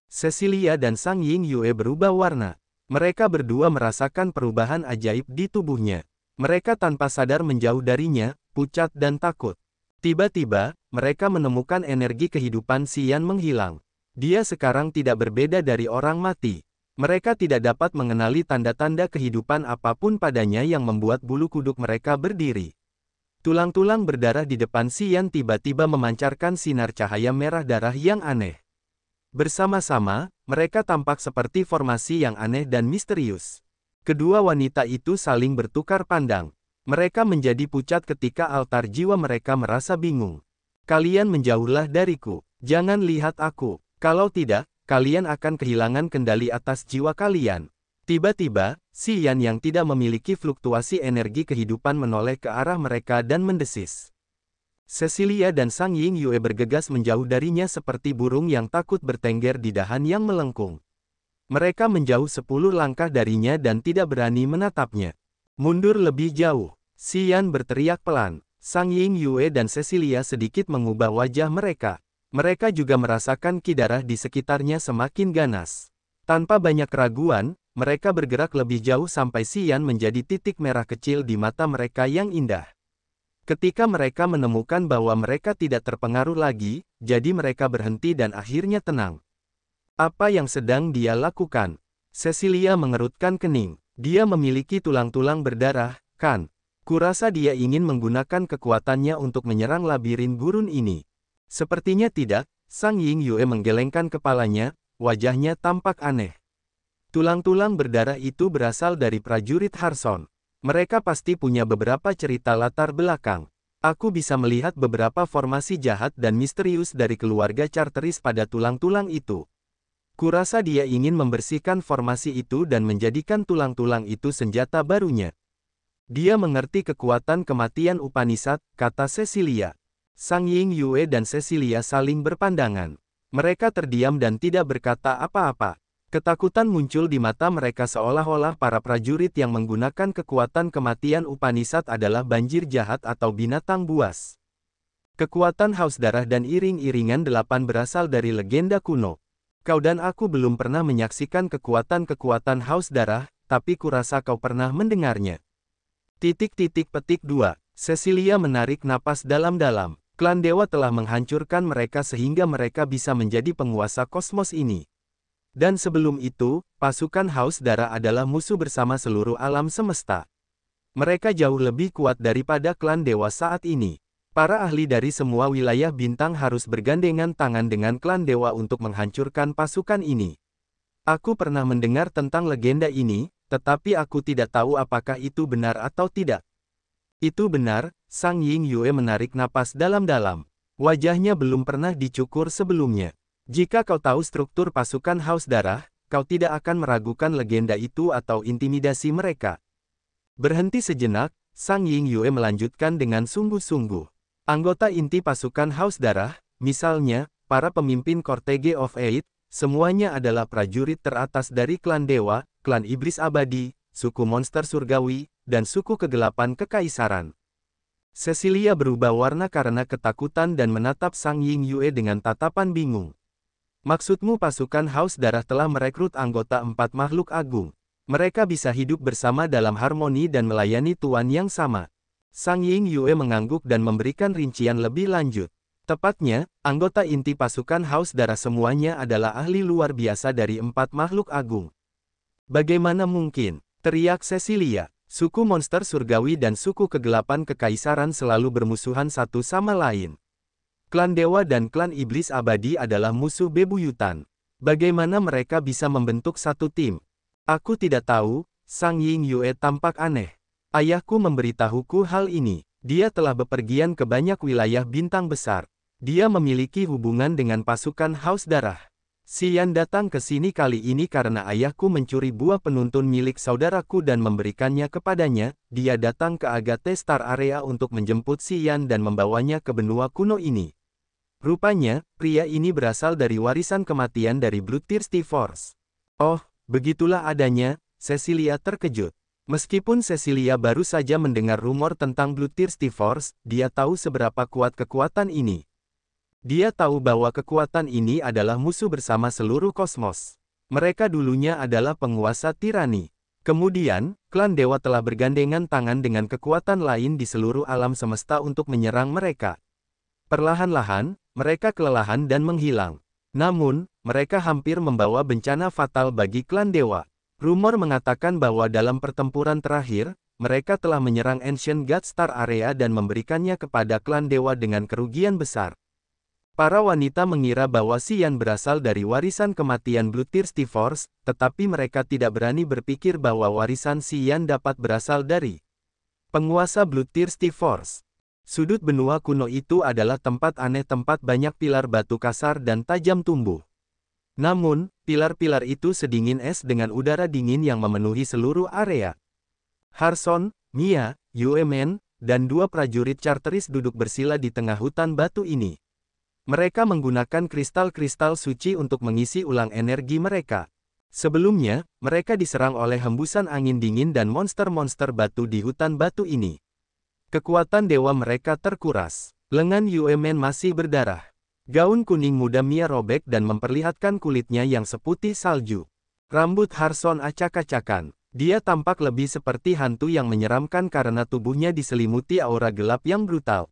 Cecilia dan Sang Ying Yue berubah warna. Mereka berdua merasakan perubahan ajaib di tubuhnya. Mereka tanpa sadar menjauh darinya, pucat dan takut. Tiba-tiba, mereka menemukan energi kehidupan Xian menghilang. Dia sekarang tidak berbeda dari orang mati. Mereka tidak dapat mengenali tanda-tanda kehidupan apapun padanya yang membuat bulu kuduk mereka berdiri. Tulang-tulang berdarah di depan Xian tiba-tiba memancarkan sinar cahaya merah darah yang aneh. Bersama-sama, mereka tampak seperti formasi yang aneh dan misterius. Kedua wanita itu saling bertukar pandang. Mereka menjadi pucat ketika altar jiwa mereka merasa bingung. Kalian menjauhlah dariku. Jangan lihat aku. Kalau tidak, kalian akan kehilangan kendali atas jiwa kalian. Tiba-tiba, Xian yang tidak memiliki fluktuasi energi kehidupan menoleh ke arah mereka dan mendesis. Cecilia dan Sang Ying Yue bergegas menjauh darinya seperti burung yang takut bertengger di dahan yang melengkung. Mereka menjauh 10 langkah darinya dan tidak berani menatapnya. Mundur lebih jauh. Xian berteriak pelan. Sang Ying Yue dan Cecilia sedikit mengubah wajah mereka. Mereka juga merasakan ki darah di sekitarnya semakin ganas. Tanpa banyak keraguan, mereka bergerak lebih jauh sampai Xian menjadi titik merah kecil di mata mereka yang indah. Ketika mereka menemukan bahwa mereka tidak terpengaruh lagi, jadi mereka berhenti dan akhirnya tenang. Apa yang sedang dia lakukan? Cecilia mengerutkan kening. Dia memiliki tulang-tulang berdarah, kan? Kurasa dia ingin menggunakan kekuatannya untuk menyerang labirin gurun ini. Sepertinya tidak, Sang Ying Yue menggelengkan kepalanya, wajahnya tampak aneh. Tulang-tulang berdarah itu berasal dari prajurit Harson. Mereka pasti punya beberapa cerita latar belakang. Aku bisa melihat beberapa formasi jahat dan misterius dari keluarga Charteris pada tulang-tulang itu. Kurasa dia ingin membersihkan formasi itu dan menjadikan tulang-tulang itu senjata barunya. Dia mengerti kekuatan kematian Upanishad, kata Cecilia. Sang Ying Yue dan Cecilia saling berpandangan. Mereka terdiam dan tidak berkata apa-apa. Ketakutan muncul di mata mereka seolah-olah para prajurit yang menggunakan kekuatan kematian Upanishad adalah banjir jahat atau binatang buas. Kekuatan haus darah dan iring-iringan 8 berasal dari legenda kuno. Kau dan aku belum pernah menyaksikan kekuatan-kekuatan haus darah, tapi kurasa kau pernah mendengarnya. Petik 2. Cecilia menarik napas dalam-dalam. Klan dewa telah menghancurkan mereka sehingga mereka bisa menjadi penguasa kosmos ini. Dan sebelum itu, pasukan haus darah adalah musuh bersama seluruh alam semesta. Mereka jauh lebih kuat daripada klan dewa saat ini. Para ahli dari semua wilayah bintang harus bergandengan tangan dengan klan dewa untuk menghancurkan pasukan ini. Aku pernah mendengar tentang legenda ini, tetapi aku tidak tahu apakah itu benar atau tidak. Itu benar, Sang Ying Yue menarik napas dalam-dalam. Wajahnya belum pernah dicukur sebelumnya. Jika kau tahu struktur pasukan haus darah, kau tidak akan meragukan legenda itu atau intimidasi mereka. Berhenti sejenak, Sang Ying Yue melanjutkan dengan sungguh-sungguh. Anggota inti pasukan haus darah, misalnya, para pemimpin Kortege of Eight, semuanya adalah prajurit teratas dari klan dewa, klan iblis abadi, suku monster surgawi, dan suku kegelapan kekaisaran. Cecilia berubah warna karena ketakutan dan menatap Sang Ying Yue dengan tatapan bingung. Maksudmu pasukan haus darah telah merekrut anggota 4 makhluk agung. Mereka bisa hidup bersama dalam harmoni dan melayani tuan yang sama. Sang Ying Yue mengangguk dan memberikan rincian lebih lanjut. Tepatnya, anggota inti pasukan haus darah semuanya adalah ahli luar biasa dari 4 makhluk agung. Bagaimana mungkin? Teriak Cecilia. Suku monster surgawi dan suku kegelapan kekaisaran selalu bermusuhan satu sama lain. Klan dewa dan klan iblis abadi adalah musuh bebuyutan. Bagaimana mereka bisa membentuk satu tim? Aku tidak tahu, Sang Ying Yue tampak aneh. Ayahku memberitahuku hal ini. Dia telah bepergian ke banyak wilayah bintang besar. Dia memiliki hubungan dengan pasukan haus darah. Xian datang ke sini kali ini karena ayahku mencuri buah penuntun milik saudaraku dan memberikannya kepadanya. Dia datang ke Agate Star Area untuk menjemput Xian dan membawanya ke benua kuno ini. Rupanya, pria ini berasal dari warisan kematian dari Bloodthirsty Force. Oh, begitulah adanya, Cecilia terkejut. Meskipun Cecilia baru saja mendengar rumor tentang Bloodthirsty Force, dia tahu seberapa kuat kekuatan ini. Dia tahu bahwa kekuatan ini adalah musuh bersama seluruh kosmos. Mereka dulunya adalah penguasa tirani. Kemudian, klan dewa telah bergandengan tangan dengan kekuatan lain di seluruh alam semesta untuk menyerang mereka. Perlahan-lahan, mereka kelelahan dan menghilang. Namun, mereka hampir membawa bencana fatal bagi klan dewa. Rumor mengatakan bahwa dalam pertempuran terakhir, mereka telah menyerang Ancient God Star Area dan memberikannya kepada klan dewa dengan kerugian besar. Para wanita mengira bahwa Xian berasal dari warisan kematian Bloodthirsty Force, tetapi mereka tidak berani berpikir bahwa warisan Xian dapat berasal dari penguasa Bloodthirsty Force. Sudut benua kuno itu adalah tempat aneh, tempat banyak pilar batu kasar dan tajam tumbuh. Namun, pilar-pilar itu sedingin es dengan udara dingin yang memenuhi seluruh area. Harson, Mia, Yuemen, dan 2 prajurit Charteris duduk bersila di tengah hutan batu ini. Mereka menggunakan kristal-kristal suci untuk mengisi ulang energi mereka. Sebelumnya, mereka diserang oleh hembusan angin dingin dan monster-monster batu di hutan batu ini. Kekuatan dewa mereka terkuras. Lengan Yuemen masih berdarah. Gaun kuning muda Mia robek dan memperlihatkan kulitnya yang seputih salju. Rambut Harson acak-acakan. Dia tampak lebih seperti hantu yang menyeramkan karena tubuhnya diselimuti aura gelap yang brutal.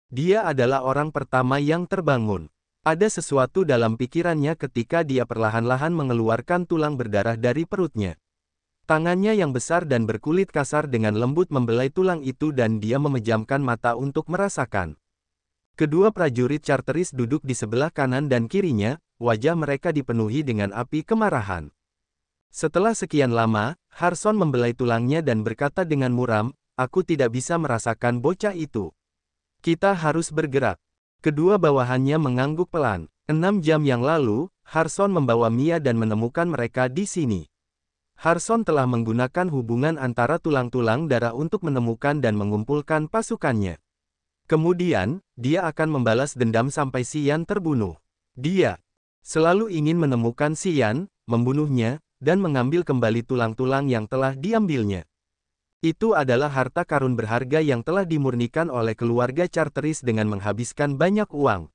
Dia adalah orang pertama yang terbangun. Ada sesuatu dalam pikirannya ketika dia perlahan-lahan mengeluarkan tulang berdarah dari perutnya. Tangannya yang besar dan berkulit kasar dengan lembut membelai tulang itu dan dia memejamkan mata untuk merasakan. Kedua prajurit Charteris duduk di sebelah kanan dan kirinya, wajah mereka dipenuhi dengan api kemarahan. Setelah sekian lama, Harson membelai tulangnya dan berkata dengan muram, "Aku tidak bisa merasakan bocah itu. Kita harus bergerak." Kedua bawahannya mengangguk pelan. 6 jam yang lalu, Harson membawa Mia dan menemukan mereka di sini. Harson telah menggunakan hubungan antara tulang-tulang darah untuk menemukan dan mengumpulkan pasukannya. Kemudian, dia akan membalas dendam sampai Xian terbunuh. Dia selalu ingin menemukan Xian, membunuhnya, dan mengambil kembali tulang-tulang yang telah diambilnya. Itu adalah harta karun berharga yang telah dimurnikan oleh keluarga Charteris dengan menghabiskan banyak uang.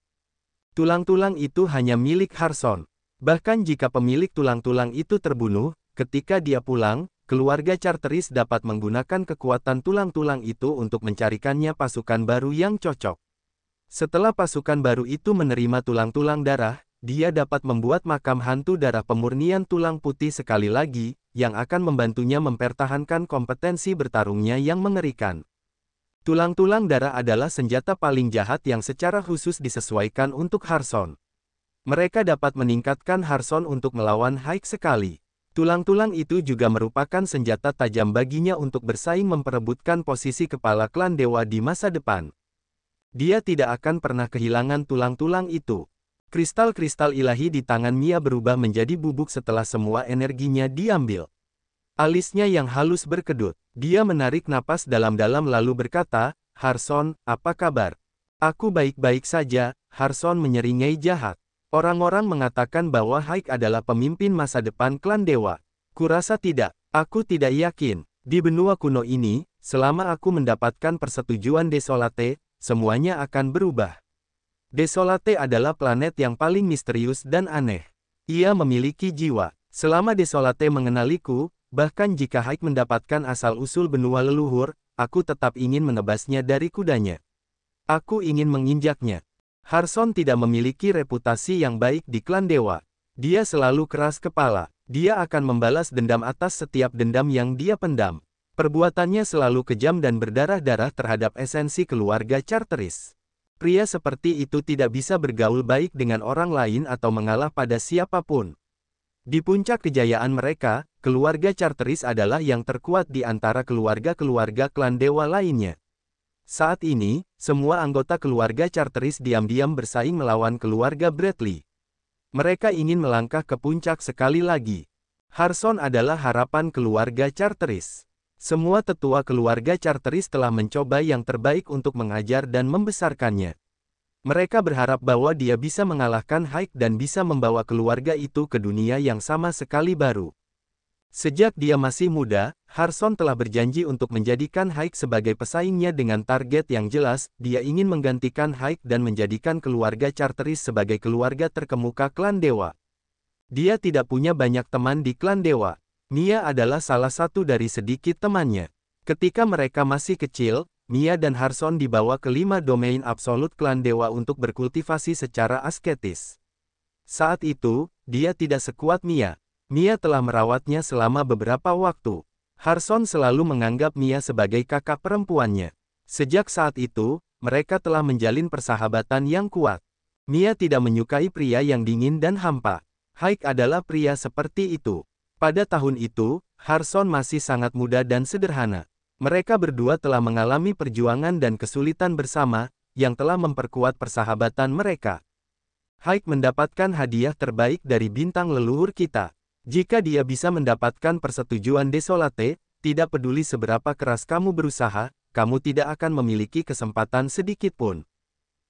Tulang-tulang itu hanya milik Harson. Bahkan jika pemilik tulang-tulang itu terbunuh, ketika dia pulang, keluarga Charteris dapat menggunakan kekuatan tulang-tulang itu untuk mencarikannya pasukan baru yang cocok. Setelah pasukan baru itu menerima tulang-tulang darah, dia dapat membuat makam hantu darah pemurnian tulang putih sekali lagi, yang akan membantunya mempertahankan kompetensi bertarungnya yang mengerikan. Tulang-tulang darah adalah senjata paling jahat yang secara khusus disesuaikan untuk Harson. Mereka dapat meningkatkan Harson untuk melawan Haik sekali. Tulang-tulang itu juga merupakan senjata tajam baginya untuk bersaing memperebutkan posisi kepala klan dewa di masa depan. Dia tidak akan pernah kehilangan tulang-tulang itu. Kristal-kristal ilahi di tangan Mia berubah menjadi bubuk setelah semua energinya diambil. Alisnya yang halus berkedut. Dia menarik napas dalam-dalam lalu berkata, "Harson, apa kabar?" "Aku baik-baik saja," Harson menyeringai jahat. Orang-orang mengatakan bahwa Haik adalah pemimpin masa depan klan dewa. Kurasa tidak. Aku tidak yakin. Di benua kuno ini, selama aku mendapatkan persetujuan Desolate, semuanya akan berubah. Desolate adalah planet yang paling misterius dan aneh. Ia memiliki jiwa. Selama Desolate mengenaliku, bahkan jika Haik mendapatkan asal-usul benua leluhur, aku tetap ingin menebasnya dari kudanya. Aku ingin menginjaknya. Harson tidak memiliki reputasi yang baik di klan dewa. Dia selalu keras kepala. Dia akan membalas dendam atas setiap dendam yang dia pendam. Perbuatannya selalu kejam dan berdarah-darah terhadap esensi keluarga Charteris. Pria seperti itu tidak bisa bergaul baik dengan orang lain atau mengalah pada siapapun. Di puncak kejayaan mereka, keluarga Charteris adalah yang terkuat di antara keluarga-keluarga klan dewa lainnya. Saat ini, semua anggota keluarga Charteris diam-diam bersaing melawan keluarga Bradley. Mereka ingin melangkah ke puncak sekali lagi. Harson adalah harapan keluarga Charteris. Semua tetua keluarga Charteris telah mencoba yang terbaik untuk mengajar dan membesarkannya. Mereka berharap bahwa dia bisa mengalahkan Haik dan bisa membawa keluarga itu ke dunia yang sama sekali baru. Sejak dia masih muda, Harson telah berjanji untuk menjadikan Haik sebagai pesaingnya dengan target yang jelas. Dia ingin menggantikan Haik dan menjadikan keluarga Charteris sebagai keluarga terkemuka klan dewa. Dia tidak punya banyak teman di klan dewa. Mia adalah salah satu dari sedikit temannya. Ketika mereka masih kecil, Mia dan Harson dibawa ke 5 domain absolut klan dewa untuk berkultivasi secara asketis. Saat itu, dia tidak sekuat Mia. Mia telah merawatnya selama beberapa waktu. Harson selalu menganggap Mia sebagai kakak perempuannya. Sejak saat itu, mereka telah menjalin persahabatan yang kuat. Mia tidak menyukai pria yang dingin dan hampa. Haik adalah pria seperti itu. Pada tahun itu, Harson masih sangat muda dan sederhana. Mereka berdua telah mengalami perjuangan dan kesulitan bersama, yang telah memperkuat persahabatan mereka. Haik mendapatkan hadiah terbaik dari bintang leluhur kita. Jika dia bisa mendapatkan persetujuan Desolate, tidak peduli seberapa keras kamu berusaha, kamu tidak akan memiliki kesempatan sedikit pun.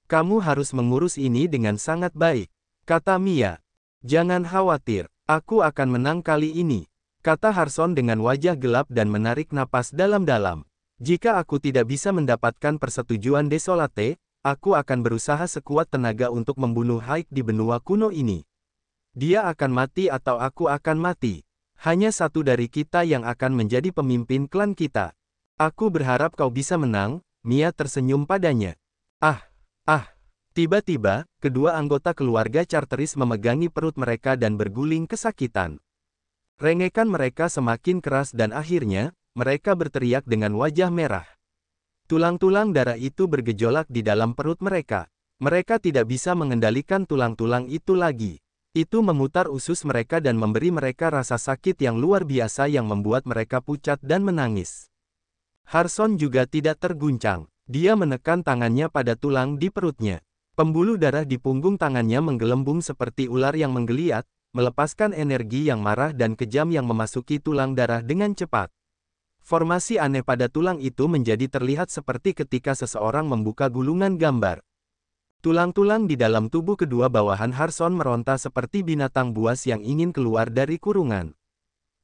Kamu harus mengurus ini dengan sangat baik, kata Mia. Jangan khawatir, aku akan menang kali ini, kata Harson dengan wajah gelap dan menarik napas dalam-dalam. Jika aku tidak bisa mendapatkan persetujuan Desolate, aku akan berusaha sekuat tenaga untuk membunuh Haik di benua kuno ini. Dia akan mati atau aku akan mati. Hanya satu dari kita yang akan menjadi pemimpin klan kita. Aku berharap kau bisa menang, Mia tersenyum padanya. Tiba-tiba, kedua anggota keluarga Charteris memegangi perut mereka dan berguling kesakitan. Rengekan mereka semakin keras dan akhirnya, mereka berteriak dengan wajah merah. Tulang-tulang darah itu bergejolak di dalam perut mereka. Mereka tidak bisa mengendalikan tulang-tulang itu lagi. Itu memutar usus mereka dan memberi mereka rasa sakit yang luar biasa yang membuat mereka pucat dan menangis. Harson juga tidak terguncang. Dia menekan tangannya pada tulang di perutnya. Pembuluh darah di punggung tangannya menggelembung seperti ular yang menggeliat, melepaskan energi yang marah dan kejam yang memasuki tulang darah dengan cepat. Formasi aneh pada tulang itu menjadi terlihat seperti ketika seseorang membuka gulungan gambar. Tulang-tulang di dalam tubuh kedua bawahan Harson meronta seperti binatang buas yang ingin keluar dari kurungan.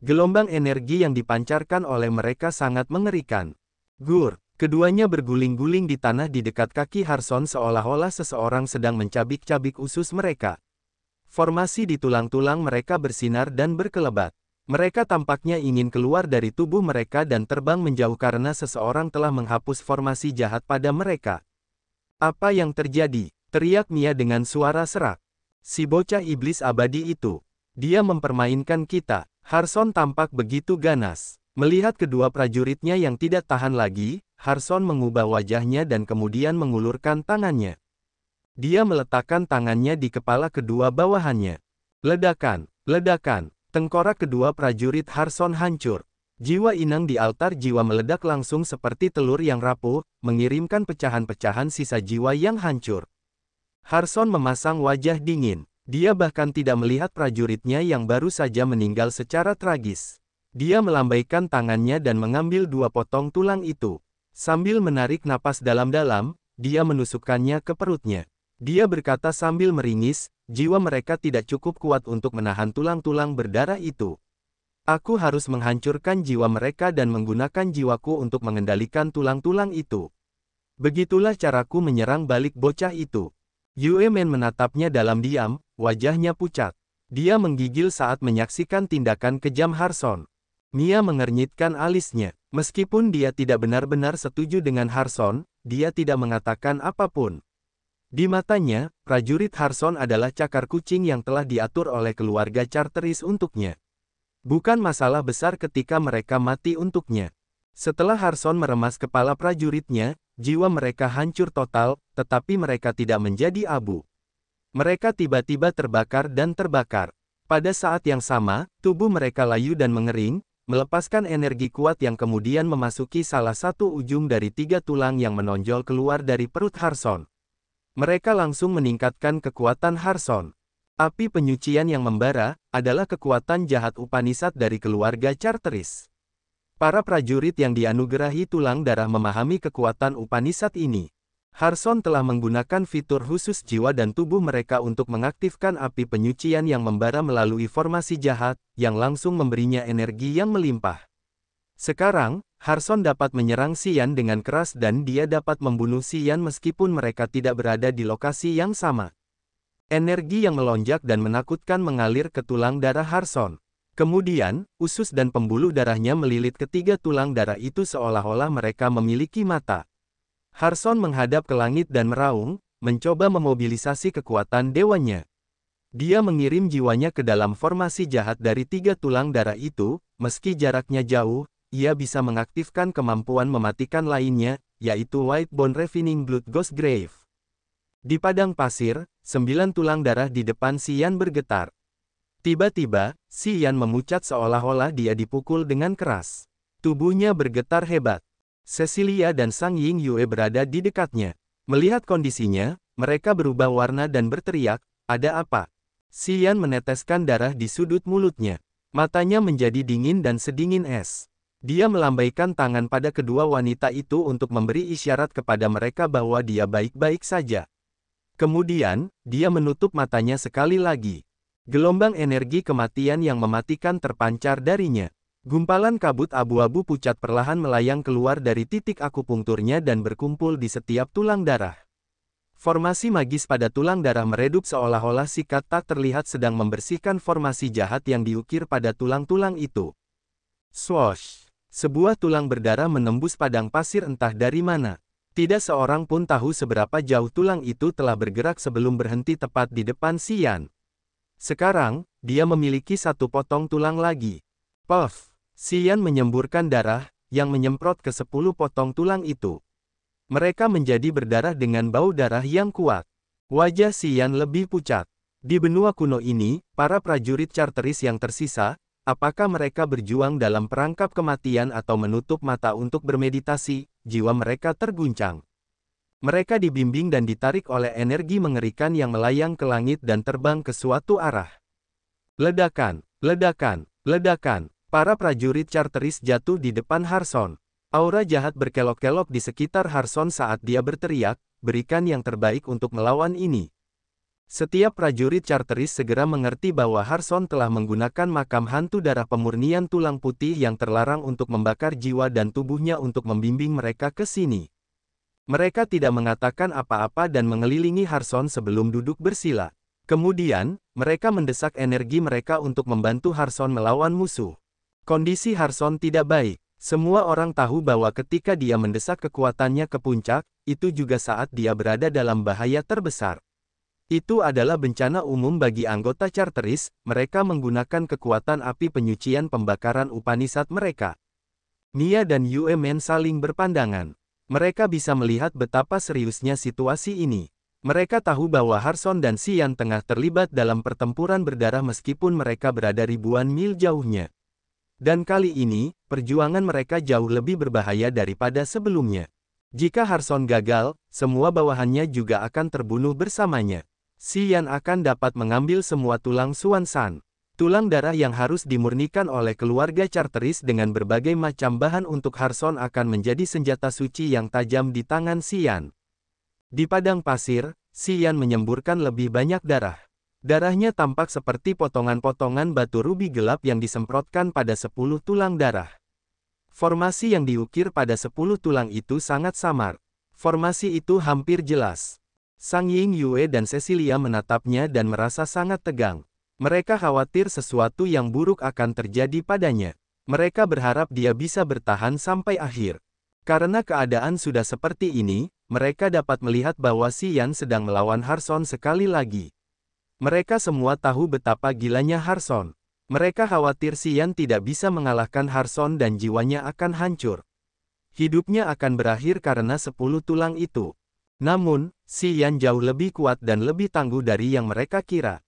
Gelombang energi yang dipancarkan oleh mereka sangat mengerikan. Gur! Keduanya berguling-guling di tanah di dekat kaki Harson seolah-olah seseorang sedang mencabik-cabik usus mereka. Formasi di tulang-tulang mereka bersinar dan berkelebat. Mereka tampaknya ingin keluar dari tubuh mereka dan terbang menjauh karena seseorang telah menghapus formasi jahat pada mereka. Apa yang terjadi? Teriak Mia dengan suara serak. Si bocah iblis abadi itu. Dia mempermainkan kita. Harson tampak begitu ganas. Melihat kedua prajuritnya yang tidak tahan lagi, Harson mengubah wajahnya dan kemudian mengulurkan tangannya. Dia meletakkan tangannya di kepala kedua bawahannya. Ledakan, ledakan, tengkorak kedua prajurit Harson hancur. Jiwa inang di altar jiwa meledak langsung seperti telur yang rapuh, mengirimkan pecahan-pecahan sisa jiwa yang hancur. Harson memasang wajah dingin. Dia bahkan tidak melihat prajuritnya yang baru saja meninggal secara tragis. Dia melambaikan tangannya dan mengambil 2 potong tulang itu. Sambil menarik napas dalam-dalam, dia menusukkannya ke perutnya. Dia berkata sambil meringis, jiwa mereka tidak cukup kuat untuk menahan tulang-tulang berdarah itu. Aku harus menghancurkan jiwa mereka dan menggunakan jiwaku untuk mengendalikan tulang-tulang itu. Begitulah caraku menyerang balik bocah itu. Yue Men menatapnya dalam diam, wajahnya pucat. Dia menggigil saat menyaksikan tindakan kejam Harson. Mia mengernyitkan alisnya. Meskipun dia tidak benar-benar setuju dengan Harson, dia tidak mengatakan apapun. Di matanya, prajurit Harson adalah cakar kucing yang telah diatur oleh keluarga Charteris untuknya. Bukan masalah besar ketika mereka mati untuknya. Setelah Harson meremas kepala prajuritnya, jiwa mereka hancur total, tetapi mereka tidak menjadi abu. Mereka tiba-tiba terbakar dan terbakar. Pada saat yang sama, tubuh mereka layu dan mengering, melepaskan energi kuat yang kemudian memasuki salah satu ujung dari 3 tulang yang menonjol keluar dari perut Harson. Mereka langsung meningkatkan kekuatan Harson. Api penyucian yang membara adalah kekuatan jahat Upanishad dari keluarga Charteris. Para prajurit yang dianugerahi tulang darah memahami kekuatan Upanishad ini. Harson telah menggunakan fitur khusus jiwa dan tubuh mereka untuk mengaktifkan api penyucian yang membara melalui formasi jahat, yang langsung memberinya energi yang melimpah. Sekarang, Harson dapat menyerang Xian dengan keras dan dia dapat membunuh Xian meskipun mereka tidak berada di lokasi yang sama. Energi yang melonjak dan menakutkan mengalir ke tulang darah Harson. Kemudian, usus dan pembuluh darahnya melilit ketiga tulang darah itu seolah-olah mereka memiliki mata. Harson menghadap ke langit dan meraung, mencoba memobilisasi kekuatan dewanya. Dia mengirim jiwanya ke dalam formasi jahat dari 3 tulang darah itu, meski jaraknya jauh, ia bisa mengaktifkan kemampuan mematikan lainnya, yaitu White Bone Ravening Blood Ghost Grave. Di padang pasir, 9 tulang darah di depan Xian bergetar. Tiba-tiba, Xian memucat seolah-olah dia dipukul dengan keras. Tubuhnya bergetar hebat. Cecilia dan Sang Ying Yue berada di dekatnya. Melihat kondisinya, mereka berubah warna dan berteriak, "Ada apa?" Xian meneteskan darah di sudut mulutnya. Matanya menjadi dingin dan sedingin es. Dia melambaikan tangan pada kedua wanita itu untuk memberi isyarat kepada mereka bahwa dia baik-baik saja. Kemudian, dia menutup matanya sekali lagi. Gelombang energi kematian yang mematikan terpancar darinya. Gumpalan kabut abu-abu pucat perlahan melayang keluar dari titik akupunkturnya dan berkumpul di setiap tulang darah. Formasi magis pada tulang darah meredup seolah-olah sikat tak terlihat sedang membersihkan formasi jahat yang diukir pada tulang-tulang itu. Swoosh! Sebuah tulang berdarah menembus padang pasir entah dari mana. Tidak seorang pun tahu seberapa jauh tulang itu telah bergerak sebelum berhenti tepat di depan Xian. Sekarang, dia memiliki 1 potong tulang lagi. Puff! Xian menyemburkan darah, yang menyemprot ke 10 potong tulang itu. Mereka menjadi berdarah dengan bau darah yang kuat. Wajah Xian lebih pucat. Di benua kuno ini, para prajurit Charteris yang tersisa, apakah mereka berjuang dalam perangkap kematian atau menutup mata untuk bermeditasi, jiwa mereka terguncang. Mereka dibimbing dan ditarik oleh energi mengerikan yang melayang ke langit dan terbang ke suatu arah. Ledakan, ledakan, ledakan. Para prajurit Charteris jatuh di depan Harson. Aura jahat berkelok-kelok di sekitar Harson saat dia berteriak, berikan yang terbaik untuk melawan ini. Setiap prajurit Charteris segera mengerti bahwa Harson telah menggunakan makam hantu darah pemurnian tulang putih yang terlarang untuk membakar jiwa dan tubuhnya untuk membimbing mereka ke sini. Mereka tidak mengatakan apa-apa dan mengelilingi Harson sebelum duduk bersila. Kemudian, mereka mendesak energi mereka untuk membantu Harson melawan musuh. Kondisi Harson tidak baik. Semua orang tahu bahwa ketika dia mendesak kekuatannya ke puncak, itu juga saat dia berada dalam bahaya terbesar. Itu adalah bencana umum bagi anggota Charteris, mereka menggunakan kekuatan api penyucian pembakaran Upanishad mereka. Nia dan Yue Men saling berpandangan. Mereka bisa melihat betapa seriusnya situasi ini. Mereka tahu bahwa Harson dan Xian tengah terlibat dalam pertempuran berdarah meskipun mereka berada ribuan mil jauhnya. Dan kali ini, perjuangan mereka jauh lebih berbahaya daripada sebelumnya. Jika Harson gagal, semua bawahannya juga akan terbunuh bersamanya. Xian akan dapat mengambil semua tulang Xuanzan. Tulang darah yang harus dimurnikan oleh keluarga Charteris dengan berbagai macam bahan untuk Harson akan menjadi senjata suci yang tajam di tangan Xian. Di padang pasir, Xian menyemburkan lebih banyak darah. Darahnya tampak seperti potongan-potongan batu rubi gelap yang disemprotkan pada 10 tulang darah. Formasi yang diukir pada 10 tulang itu sangat samar. Formasi itu hampir jelas. Sang Ying Yue dan Cecilia menatapnya dan merasa sangat tegang. Mereka khawatir sesuatu yang buruk akan terjadi padanya. Mereka berharap dia bisa bertahan sampai akhir. Karena keadaan sudah seperti ini, mereka dapat melihat bahwa Xian sedang melawan Harson sekali lagi. Mereka semua tahu betapa gilanya Harson. Mereka khawatir Xian tidak bisa mengalahkan Harson dan jiwanya akan hancur. Hidupnya akan berakhir karena 10 tulang itu. Namun, Xian jauh lebih kuat dan lebih tangguh dari yang mereka kira.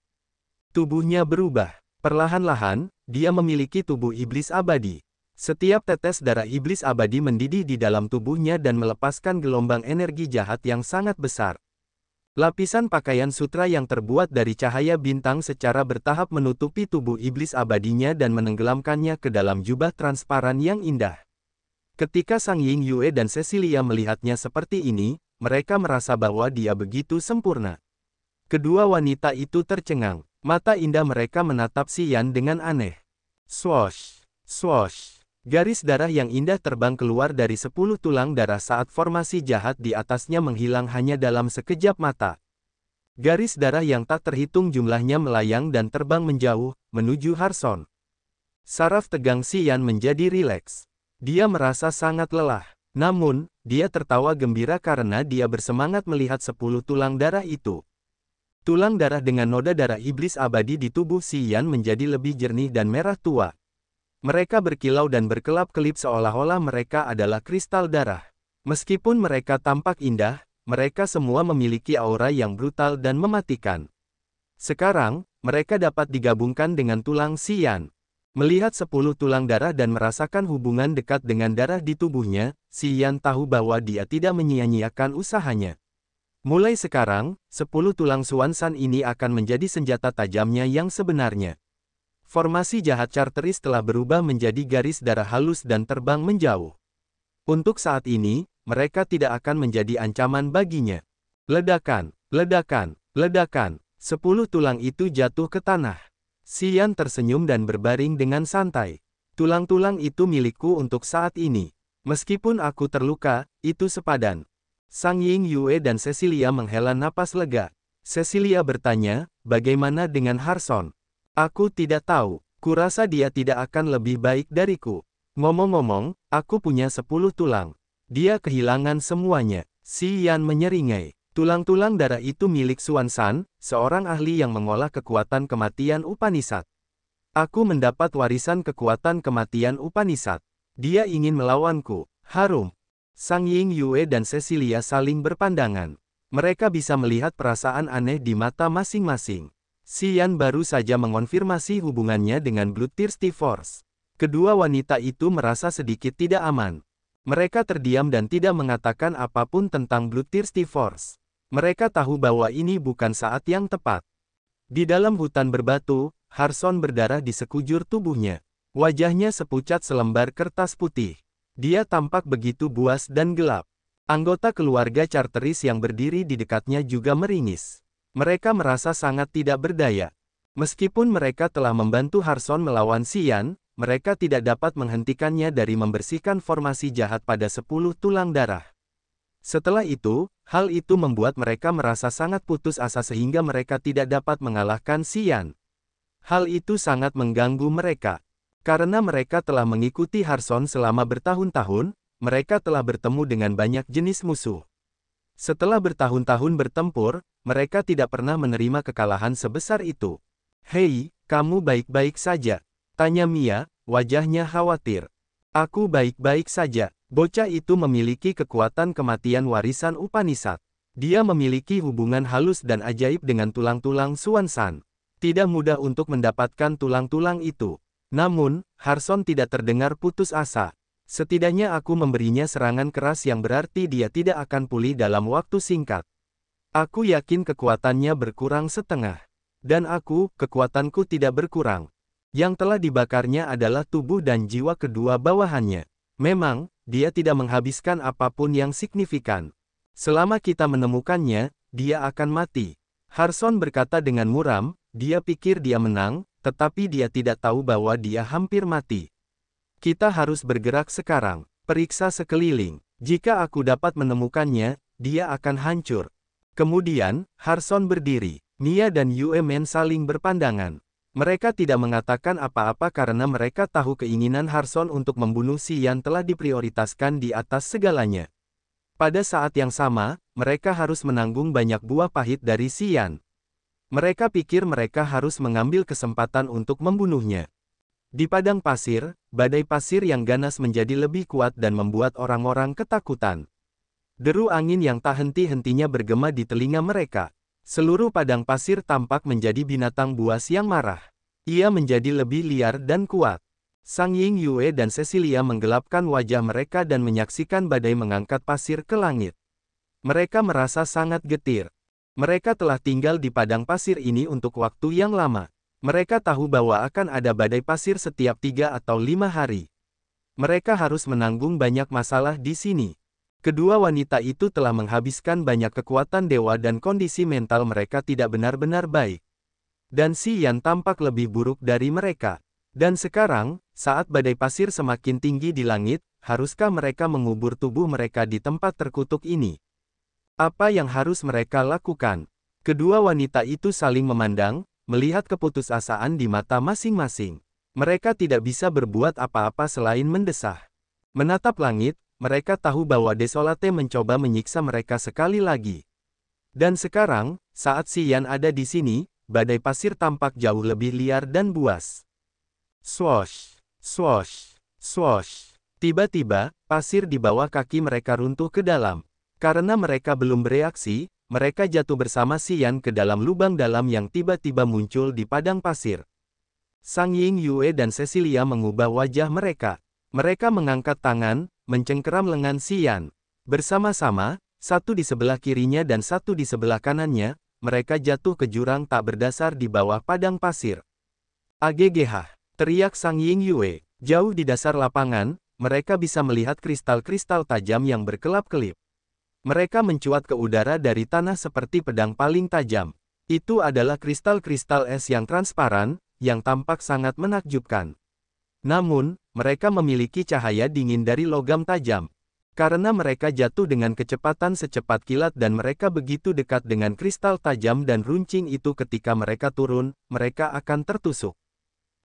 Tubuhnya berubah. Perlahan-lahan, dia memiliki tubuh iblis abadi. Setiap tetes darah iblis abadi mendidih di dalam tubuhnya dan melepaskan gelombang energi jahat yang sangat besar. Lapisan pakaian sutra yang terbuat dari cahaya bintang secara bertahap menutupi tubuh iblis abadinya dan menenggelamkannya ke dalam jubah transparan yang indah. Ketika Sang Ying Yue dan Cecilia melihatnya seperti ini, mereka merasa bahwa dia begitu sempurna. Kedua wanita itu tercengang. Mata indah mereka menatap Xian dengan aneh. Swosh, swosh. Garis darah yang indah terbang keluar dari 10 tulang darah saat formasi jahat di atasnya menghilang hanya dalam sekejap mata. Garis darah yang tak terhitung jumlahnya melayang dan terbang menjauh, menuju Harson. Saraf tegang Xian menjadi rileks. Dia merasa sangat lelah. Namun, dia tertawa gembira karena dia bersemangat melihat 10 tulang darah itu. Tulang darah dengan noda darah iblis abadi di tubuh Xian menjadi lebih jernih dan merah tua. Mereka berkilau dan berkelap-kelip seolah-olah mereka adalah kristal darah. Meskipun mereka tampak indah, mereka semua memiliki aura yang brutal dan mematikan. Sekarang, mereka dapat digabungkan dengan tulang Xian. Melihat 10 tulang darah dan merasakan hubungan dekat dengan darah di tubuhnya, Xian tahu bahwa dia tidak menyia-nyiakan usahanya. Mulai sekarang, 10 tulang Xuanzan ini akan menjadi senjata tajamnya yang sebenarnya. Formasi jahat Charteris telah berubah menjadi garis darah halus dan terbang menjauh. Untuk saat ini, mereka tidak akan menjadi ancaman baginya. Ledakan, ledakan, ledakan. 10 tulang itu jatuh ke tanah. Xian tersenyum dan berbaring dengan santai. Tulang-tulang itu milikku untuk saat ini. Meskipun aku terluka, itu sepadan. Sang Ying Yue dan Cecilia menghela napas lega. Cecilia bertanya, bagaimana dengan Harson? Aku tidak tahu. Kurasa dia tidak akan lebih baik dariku. Ngomong-ngomong, aku punya 10 tulang. Dia kehilangan semuanya. Xian menyeringai. Tulang-tulang darah itu milik Xuanzan, seorang ahli yang mengolah kekuatan kematian Upanishad. Aku mendapat warisan kekuatan kematian Upanishad. Dia ingin melawanku. Harum. Sang Ying Yue dan Cecilia saling berpandangan. Mereka bisa melihat perasaan aneh di mata masing-masing. Xian baru saja mengonfirmasi hubungannya dengan Bloodthirsty Force. Kedua wanita itu merasa sedikit tidak aman. Mereka terdiam dan tidak mengatakan apapun tentang Bloodthirsty Force. Mereka tahu bahwa ini bukan saat yang tepat. Di dalam hutan berbatu, Harson berdarah di sekujur tubuhnya. Wajahnya sepucat selembar kertas putih. Dia tampak begitu buas dan gelap. Anggota keluarga Charteris yang berdiri di dekatnya juga meringis. Mereka merasa sangat tidak berdaya. Meskipun mereka telah membantu Harson melawan Xian, mereka tidak dapat menghentikannya dari membersihkan formasi jahat pada 10 tulang darah. Setelah itu, hal itu membuat mereka merasa sangat putus asa sehingga mereka tidak dapat mengalahkan Xian. Hal itu sangat mengganggu mereka. Karena mereka telah mengikuti Harson selama bertahun-tahun, mereka telah bertemu dengan banyak jenis musuh. Setelah bertahun-tahun bertempur, mereka tidak pernah menerima kekalahan sebesar itu. "Hei, kamu baik-baik saja?" tanya Mia, wajahnya khawatir. "Aku baik-baik saja." Bocah itu memiliki kekuatan kematian warisan Upanishad. Dia memiliki hubungan halus dan ajaib dengan tulang-tulang Xuanzan. Tidak mudah untuk mendapatkan tulang-tulang itu. Namun, Harson tidak terdengar putus asa. "Setidaknya aku memberinya serangan keras yang berarti dia tidak akan pulih dalam waktu singkat. Aku yakin kekuatannya berkurang setengah. Dan kekuatanku tidak berkurang. Yang telah dibakarnya adalah tubuh dan jiwa kedua bawahannya. Memang, dia tidak menghabiskan apapun yang signifikan. Selama kita menemukannya, dia akan mati." Harson berkata dengan muram, dia pikir dia menang, tetapi dia tidak tahu bahwa dia hampir mati. "Kita harus bergerak sekarang. Periksa sekeliling. Jika aku dapat menemukannya, dia akan hancur." Kemudian, Harson berdiri. Mia dan Yue Men saling berpandangan. Mereka tidak mengatakan apa-apa karena mereka tahu keinginan Harson untuk membunuh Xian telah diprioritaskan di atas segalanya. Pada saat yang sama, mereka harus menanggung banyak buah pahit dari Xian. Mereka pikir mereka harus mengambil kesempatan untuk membunuhnya. Di padang pasir, badai pasir yang ganas menjadi lebih kuat dan membuat orang-orang ketakutan. Deru angin yang tak henti-hentinya bergema di telinga mereka. Seluruh padang pasir tampak menjadi binatang buas yang marah. Ia menjadi lebih liar dan kuat. Sang Ying Yue dan Cecilia menggelapkan wajah mereka dan menyaksikan badai mengangkat pasir ke langit. Mereka merasa sangat getir. Mereka telah tinggal di padang pasir ini untuk waktu yang lama. Mereka tahu bahwa akan ada badai pasir setiap 3 atau 5 hari. Mereka harus menanggung banyak masalah di sini. Kedua wanita itu telah menghabiskan banyak kekuatan dewa dan kondisi mental mereka tidak benar-benar baik. Dan Xian tampak lebih buruk dari mereka. Dan sekarang, saat badai pasir semakin tinggi di langit, haruskah mereka mengubur tubuh mereka di tempat terkutuk ini? Apa yang harus mereka lakukan? Kedua wanita itu saling memandang, melihat keputusasaan di mata masing-masing. Mereka tidak bisa berbuat apa-apa selain mendesah. Menatap langit, mereka tahu bahwa Desolate mencoba menyiksa mereka sekali lagi. Dan sekarang, saat Xian ada di sini, badai pasir tampak jauh lebih liar dan buas. Swosh, swosh, swosh. Tiba-tiba, pasir di bawah kaki mereka runtuh ke dalam. Karena mereka belum bereaksi, mereka jatuh bersama Xian ke dalam lubang dalam yang tiba-tiba muncul di padang pasir. Sang Ying Yue dan Cecilia mengubah wajah mereka. Mereka mengangkat tangan, mencengkeram lengan Xian. Bersama-sama, satu di sebelah kirinya dan satu di sebelah kanannya, mereka jatuh ke jurang tak berdasar di bawah padang pasir. "AGGH!" teriak Sang Ying Yue. Jauh di dasar lapangan, mereka bisa melihat kristal-kristal tajam yang berkelap-kelip. Mereka mencuat ke udara dari tanah seperti pedang paling tajam. Itu adalah kristal-kristal es yang transparan, yang tampak sangat menakjubkan. Namun, mereka memiliki cahaya dingin dari logam tajam. Karena mereka jatuh dengan kecepatan secepat kilat dan mereka begitu dekat dengan kristal tajam dan runcing itu ketika mereka turun, mereka akan tertusuk.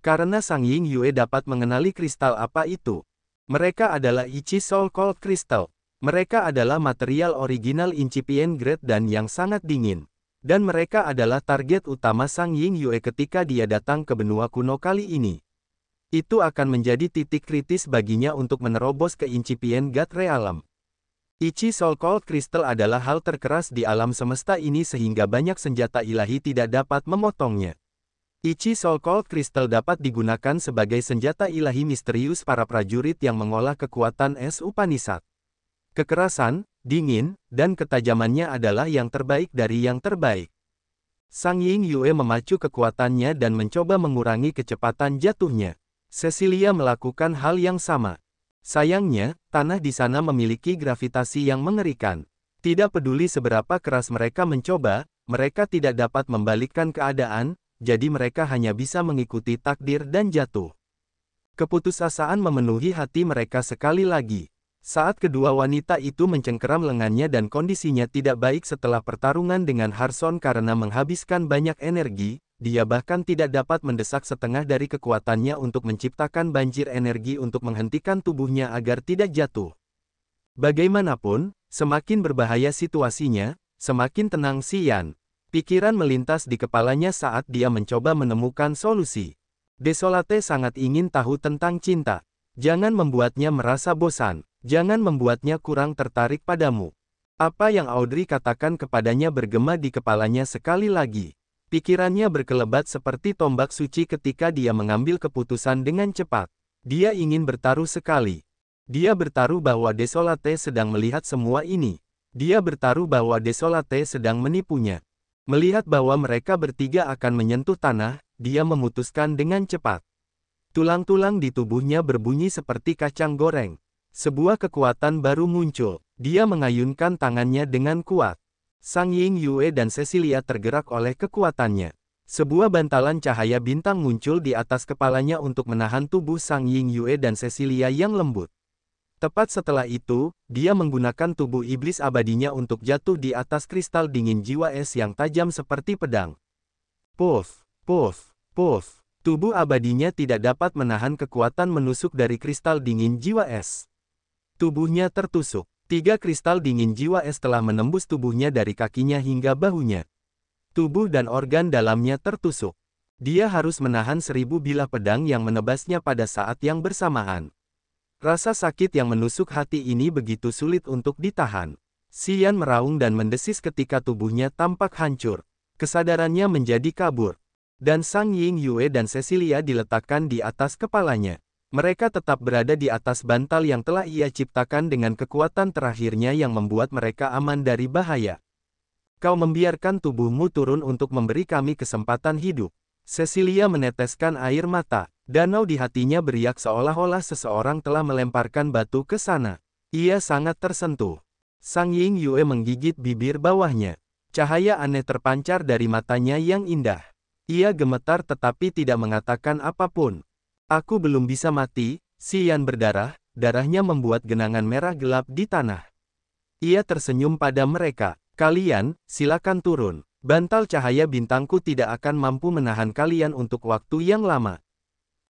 Karena Sang Ying Yue dapat mengenali kristal apa itu. Mereka adalah Ichi Soul Cold Crystal. Mereka adalah material original incipient grade dan yang sangat dingin. Dan mereka adalah target utama Sang Ying Yue ketika dia datang ke benua kuno kali ini. Itu akan menjadi titik kritis baginya untuk menerobos ke incipient God Realm. Ichi Soul Cold Crystal adalah hal terkeras di alam semesta ini sehingga banyak senjata ilahi tidak dapat memotongnya. Ichi Soul Cold Crystal dapat digunakan sebagai senjata ilahi misterius para prajurit yang mengolah kekuatan es Upanishad. Kekerasan, dingin, dan ketajamannya adalah yang terbaik dari yang terbaik. Sang Ying Yue memacu kekuatannya dan mencoba mengurangi kecepatan jatuhnya. Cecilia melakukan hal yang sama. Sayangnya, tanah di sana memiliki gravitasi yang mengerikan. Tidak peduli seberapa keras mereka mencoba, mereka tidak dapat membalikkan keadaan, jadi mereka hanya bisa mengikuti takdir dan jatuh. Keputusasaan memenuhi hati mereka sekali lagi. Saat kedua wanita itu mencengkeram lengannya dan kondisinya tidak baik setelah pertarungan dengan Harson karena menghabiskan banyak energi, dia bahkan tidak dapat mendesak setengah dari kekuatannya untuk menciptakan banjir energi untuk menghentikan tubuhnya agar tidak jatuh. Bagaimanapun, semakin berbahaya situasinya, semakin tenang Xian. Pikiran melintas di kepalanya saat dia mencoba menemukan solusi. Desolate sangat ingin tahu tentang cinta. Jangan membuatnya merasa bosan. Jangan membuatnya kurang tertarik padamu. Apa yang Audrey katakan kepadanya bergema di kepalanya sekali lagi. Pikirannya berkelebat seperti tombak suci ketika dia mengambil keputusan dengan cepat. Dia ingin bertaruh sekali. Dia bertaruh bahwa Desolate sedang melihat semua ini. Dia bertaruh bahwa Desolate sedang menipunya. Melihat bahwa mereka bertiga akan menyentuh tanah, dia memutuskan dengan cepat. Tulang-tulang di tubuhnya berbunyi seperti kacang goreng. Sebuah kekuatan baru muncul. Dia mengayunkan tangannya dengan kuat. Sang Ying Yue dan Cecilia tergerak oleh kekuatannya. Sebuah bantalan cahaya bintang muncul di atas kepalanya untuk menahan tubuh Sang Ying Yue dan Cecilia yang lembut. Tepat setelah itu, dia menggunakan tubuh iblis abadinya untuk jatuh di atas kristal dingin jiwa es yang tajam seperti pedang. Puff, puff, puff. Tubuh abadinya tidak dapat menahan kekuatan menusuk dari kristal dingin jiwa es. Tubuhnya tertusuk. 3 kristal dingin jiwa es telah menembus tubuhnya dari kakinya hingga bahunya. Tubuh dan organ dalamnya tertusuk. Dia harus menahan 1000 bilah pedang yang menebasnya pada saat yang bersamaan. Rasa sakit yang menusuk hati ini begitu sulit untuk ditahan. Xian meraung dan mendesis ketika tubuhnya tampak hancur. Kesadarannya menjadi kabur. Dan Sang Ying Yue dan Cecilia diletakkan di atas kepalanya. Mereka tetap berada di atas bantal yang telah ia ciptakan dengan kekuatan terakhirnya yang membuat mereka aman dari bahaya. Kau membiarkan tubuhmu turun untuk memberi kami kesempatan hidup. Cecilia meneteskan air mata. Danau di hatinya beriak seolah-olah seseorang telah melemparkan batu ke sana. Ia sangat tersentuh. Sang Ying Yue menggigit bibir bawahnya. Cahaya aneh terpancar dari matanya yang indah. Ia gemetar tetapi tidak mengatakan apapun. Aku belum bisa mati, Xian berdarah, darahnya membuat genangan merah gelap di tanah. Ia tersenyum pada mereka. Kalian, silakan turun. Bantal cahaya bintangku tidak akan mampu menahan kalian untuk waktu yang lama.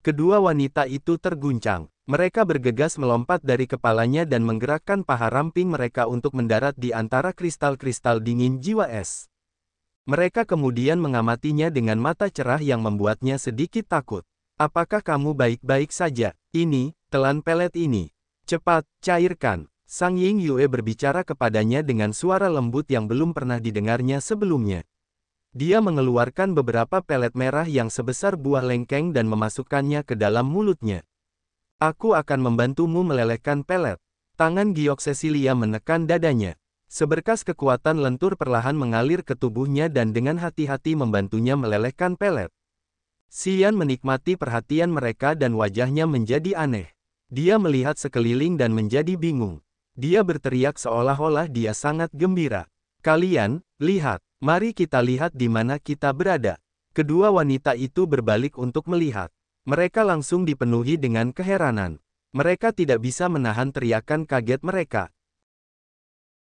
Kedua wanita itu terguncang. Mereka bergegas melompat dari kepalanya dan menggerakkan paha ramping mereka untuk mendarat di antara kristal-kristal dingin jiwa es. Mereka kemudian mengamatinya dengan mata cerah yang membuatnya sedikit takut. Apakah kamu baik-baik saja? Ini, telan pelet ini. Cepat, cairkan. Sang Ying Yue berbicara kepadanya dengan suara lembut yang belum pernah didengarnya sebelumnya. Dia mengeluarkan beberapa pelet merah yang sebesar buah lengkeng dan memasukkannya ke dalam mulutnya. Aku akan membantumu melelehkan pelet. Tangan giok Cecilia menekan dadanya. Seberkas kekuatan lentur perlahan mengalir ke tubuhnya dan dengan hati-hati membantunya melelehkan pelet. Xian menikmati perhatian mereka dan wajahnya menjadi aneh. Dia melihat sekeliling dan menjadi bingung. Dia berteriak seolah-olah dia sangat gembira. Kalian, lihat, mari kita lihat di mana kita berada. Kedua wanita itu berbalik untuk melihat. Mereka langsung dipenuhi dengan keheranan. Mereka tidak bisa menahan teriakan kaget mereka.